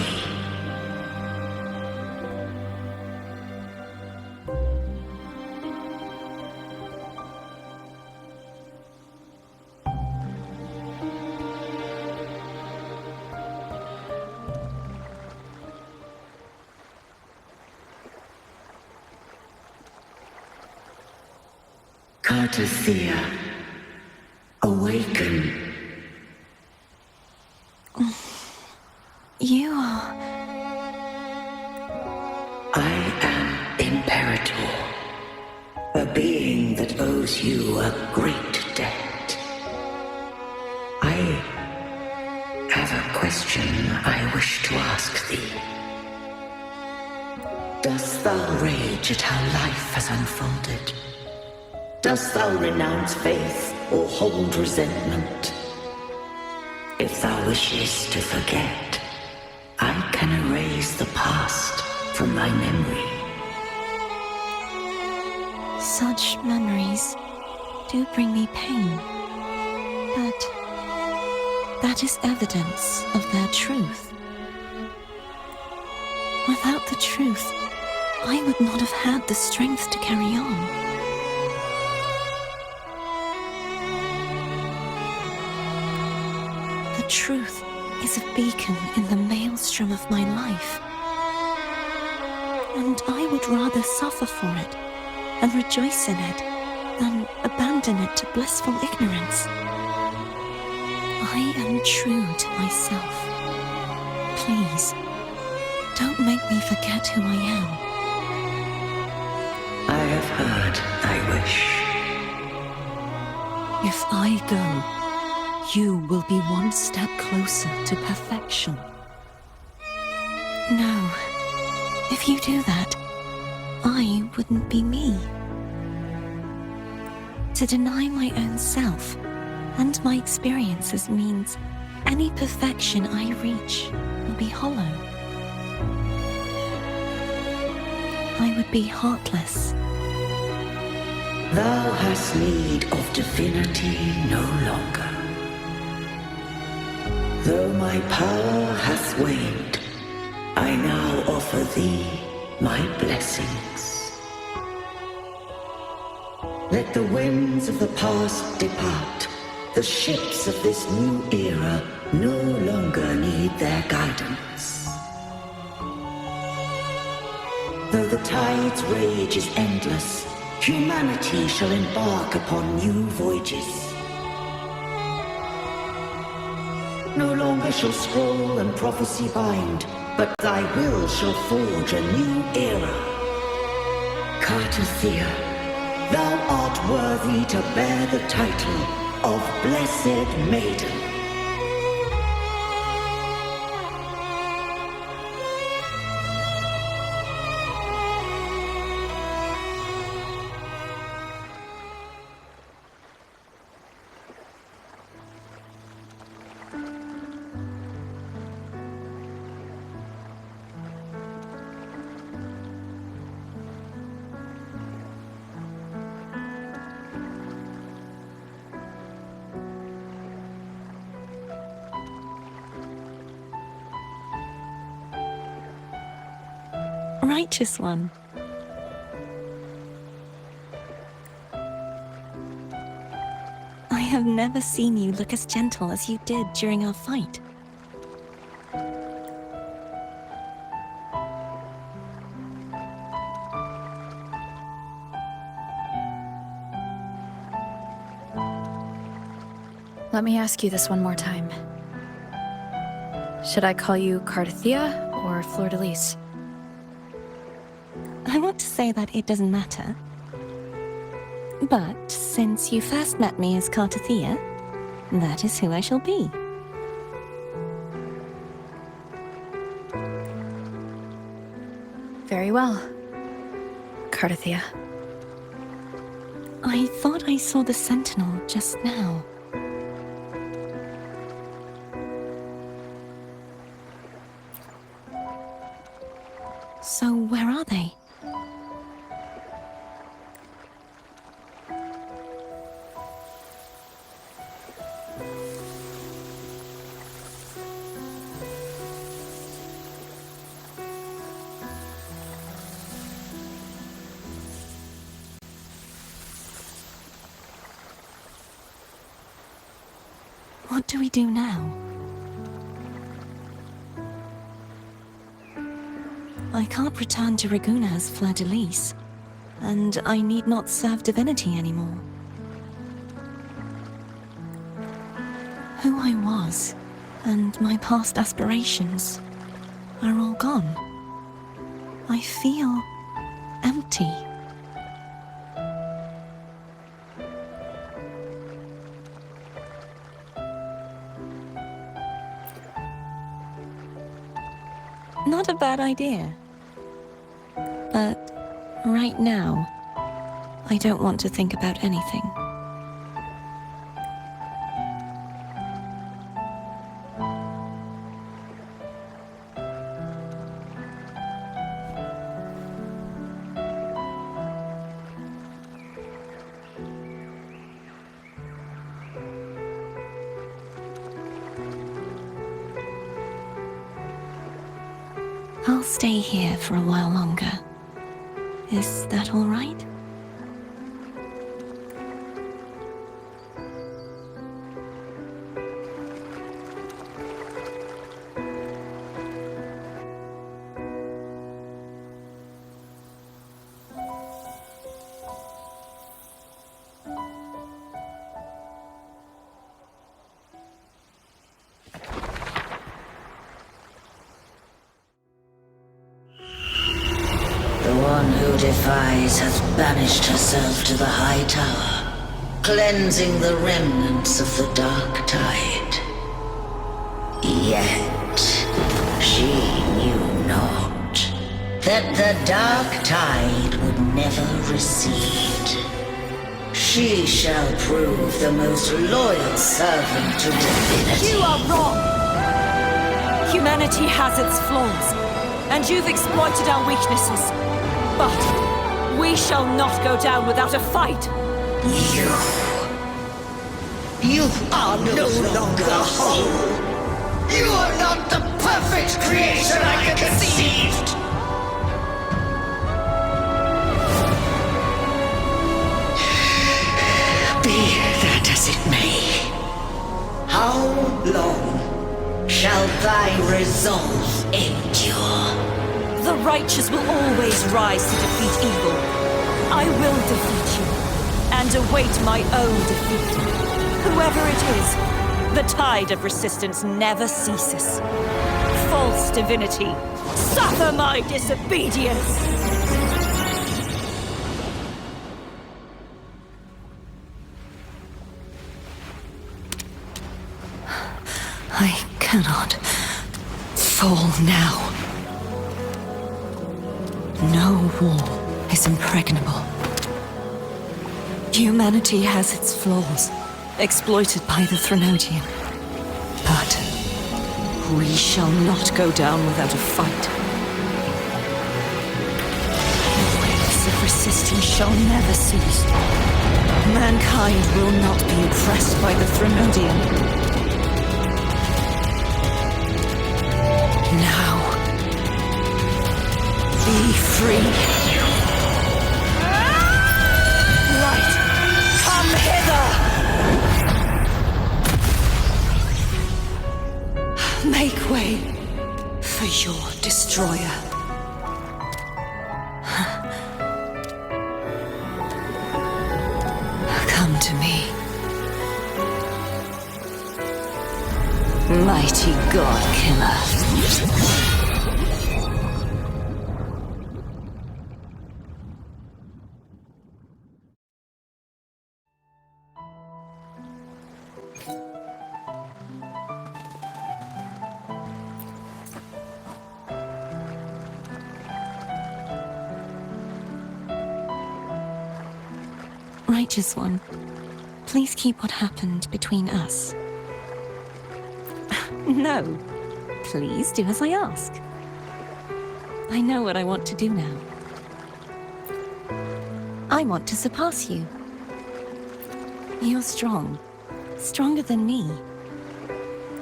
Cartothea, awaken. You are... I am Imperator, a being that owes you a great debt. I have a question I wish to ask thee. Dost thou rage at how life has unfolded? Dost thou renounce faith or hold resentment? If thou wishes to forget, I can erase the past from thy memory. Such memories do bring me pain, but that is evidence of their truth. Without the truth, I would not have had the strength to carry on. The truth is a beacon in the maelstrom of my life. And I would rather suffer for it and rejoice in it than abandon it to blissful ignorance. I am true to myself. Please, don't make me forget who I am. I have heard thy wish. If I go, you will be one step closer to perfection. No, if you do that, I wouldn't be me. To deny my own self and my experiences means any perfection I reach will be hollow. I would be heartless. Thou hast need of divinity no longer. Though my power hath waned, I now offer thee my blessings. Let the winds of the past depart. The ships of this new era no longer need their guidance. Though the tide's rage is endless, humanity shall embark upon new voyages. No longer shall scroll and prophecy bind, but thy will shall forge a new era. Cartothea, thou art worthy to bear the title of Blessed Maiden. Righteous one. I have never seen you look as gentle as you did during our fight. Let me ask you this one more time. Should I call you Cardathia or Fleur-de-Lis? I want to say that it doesn't matter. But since you first met me as Cardathia, that is who I shall be. Very well. Cardathia. I thought I saw the Sentinel just now. So where are they? What do we do now? I can't return to Raguna as Fleur-de-Lis, and I need not serve divinity anymore. Who I was, and my past aspirations, are all gone. I feel empty. Not a bad idea. But right now, I don't want to think about anything. I'll stay here for a while longer. Is that all right? The one who defies has banished herself to the High Tower, cleansing the remnants of the Dark Tide. Yet, she knew not that the Dark Tide would never recede. She shall prove the most loyal servant to divinity. You are wrong! Humanity has its flaws, and you've exploited our weaknesses. But we shall not go down without a fight. You are no longer whole. You are not the perfect creation I conceived. Be that as it may, how long shall thy resolve endure? The righteous will always rise to defeat evil. I will defeat you, and await my own defeat. Whoever it is, the tide of resistance never ceases. False divinity, suffer my disobedience! I cannot fall now. No wall is impregnable. Humanity has its flaws, exploited by the Threnodian. But we shall not go down without a fight. The waves of resistance shall never cease. Mankind will not be oppressed by the Threnodian. Now, be free. Light, come hither! Make way for your destroyer. Come to me. Mighty God Killer. Righteous One, please keep what happened between us. No. Please do as I ask. I know what I want to do now. I want to surpass you. You're strong. Stronger than me.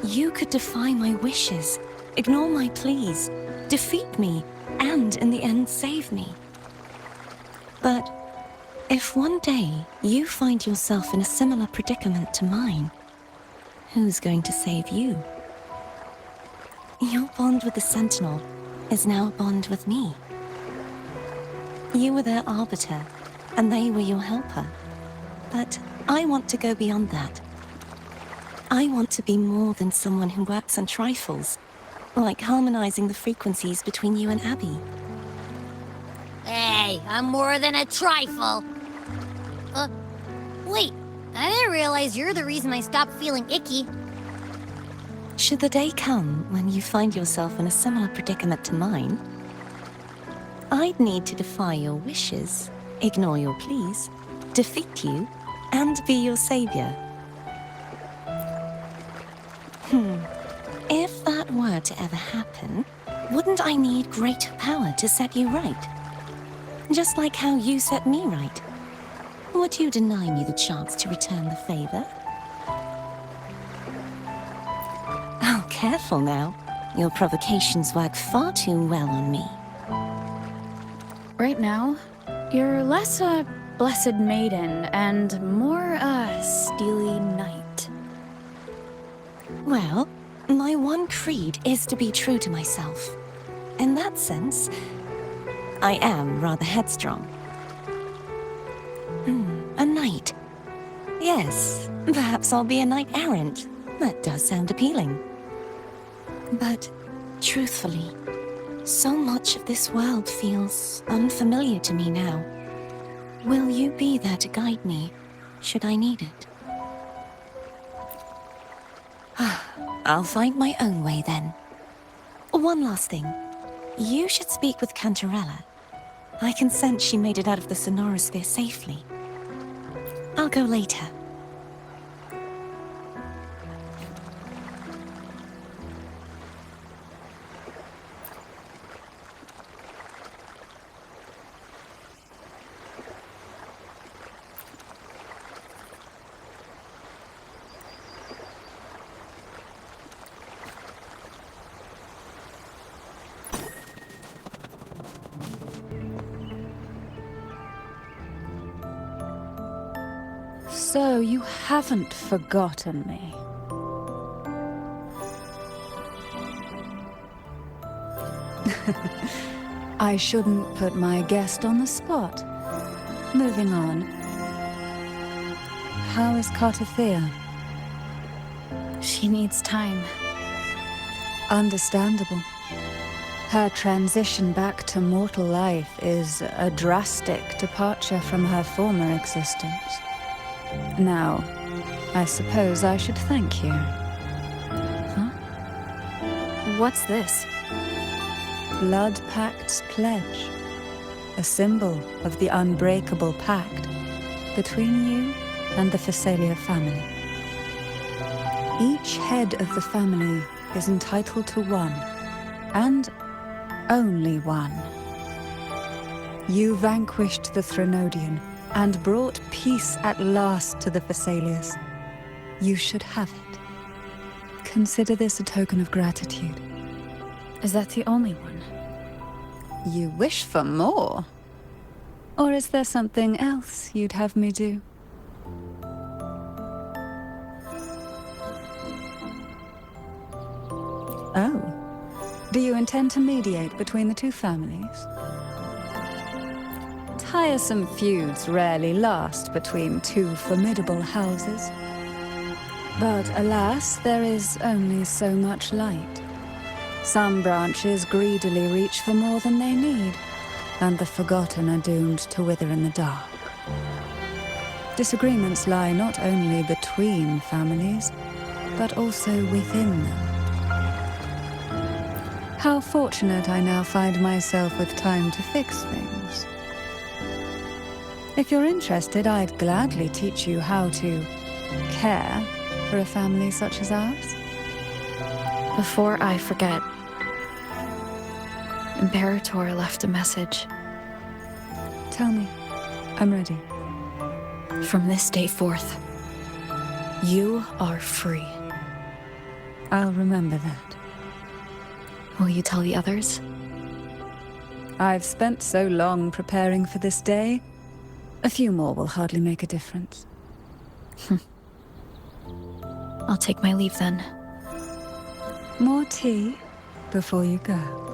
You could defy my wishes, ignore my pleas, defeat me, and in the end save me. But if one day you find yourself in a similar predicament to mine, who's going to save you? Your bond with the Sentinel is now a bond with me. You were their arbiter, and they were your helper. But I want to go beyond that. I want to be more than someone who works on trifles, like harmonizing the frequencies between you and Abby. Hey, I'm more than a trifle. Wait, I didn't realize you're the reason I stopped feeling icky. Should the day come when you find yourself in a similar predicament to mine, I'd need to defy your wishes, ignore your pleas, defeat you, and be your savior. If that were to ever happen, wouldn't I need greater power to set you right? Just like how you set me right. Would you deny me the chance to return the favor? Oh, careful now. Your provocations work far too well on me. Right now, you're less a blessed maiden and more a steely knight. Well, my one creed is to be true to myself. In that sense, I am rather headstrong. A knight. Yes, perhaps I'll be a knight errant. That does sound appealing. But, truthfully, so much of this world feels unfamiliar to me now. Will you be there to guide me, should I need it? I'll find my own way then. One last thing. You should speak with Cantarella. I can sense she made it out of the Sonorosphere safely. I'll go later. So you haven't forgotten me. I shouldn't put my guest on the spot. Moving on. How is Cartathea? She needs time. Understandable. Her transition back to mortal life is a drastic departure from her former existence. Now, I suppose I should thank you. Huh? What's this? Blood Pact's pledge. A symbol of the unbreakable pact between you and the Phasalia family. Each head of the family is entitled to one, and only one. You vanquished the Threnodian and brought peace at last to the Phasalias. You should have it. Consider this a token of gratitude. Is that the only one? You wish for more? Or is there something else you'd have me do? Oh. Do you intend to mediate between the two families? Tiresome feuds rarely last between two formidable houses. But alas, there is only so much light. Some branches greedily reach for more than they need, and the forgotten are doomed to wither in the dark. Disagreements lie not only between families, but also within them. How fortunate I now find myself with time to fix things. If you're interested, I'd gladly teach you how to care for a family such as ours. Before I forget, Imperator left a message. Tell me. I'm ready. From this day forth, you are free. I'll remember that. Will you tell the others? I've spent so long preparing for this day. A few more will hardly make a difference. I'll take my leave then. More tea before you go.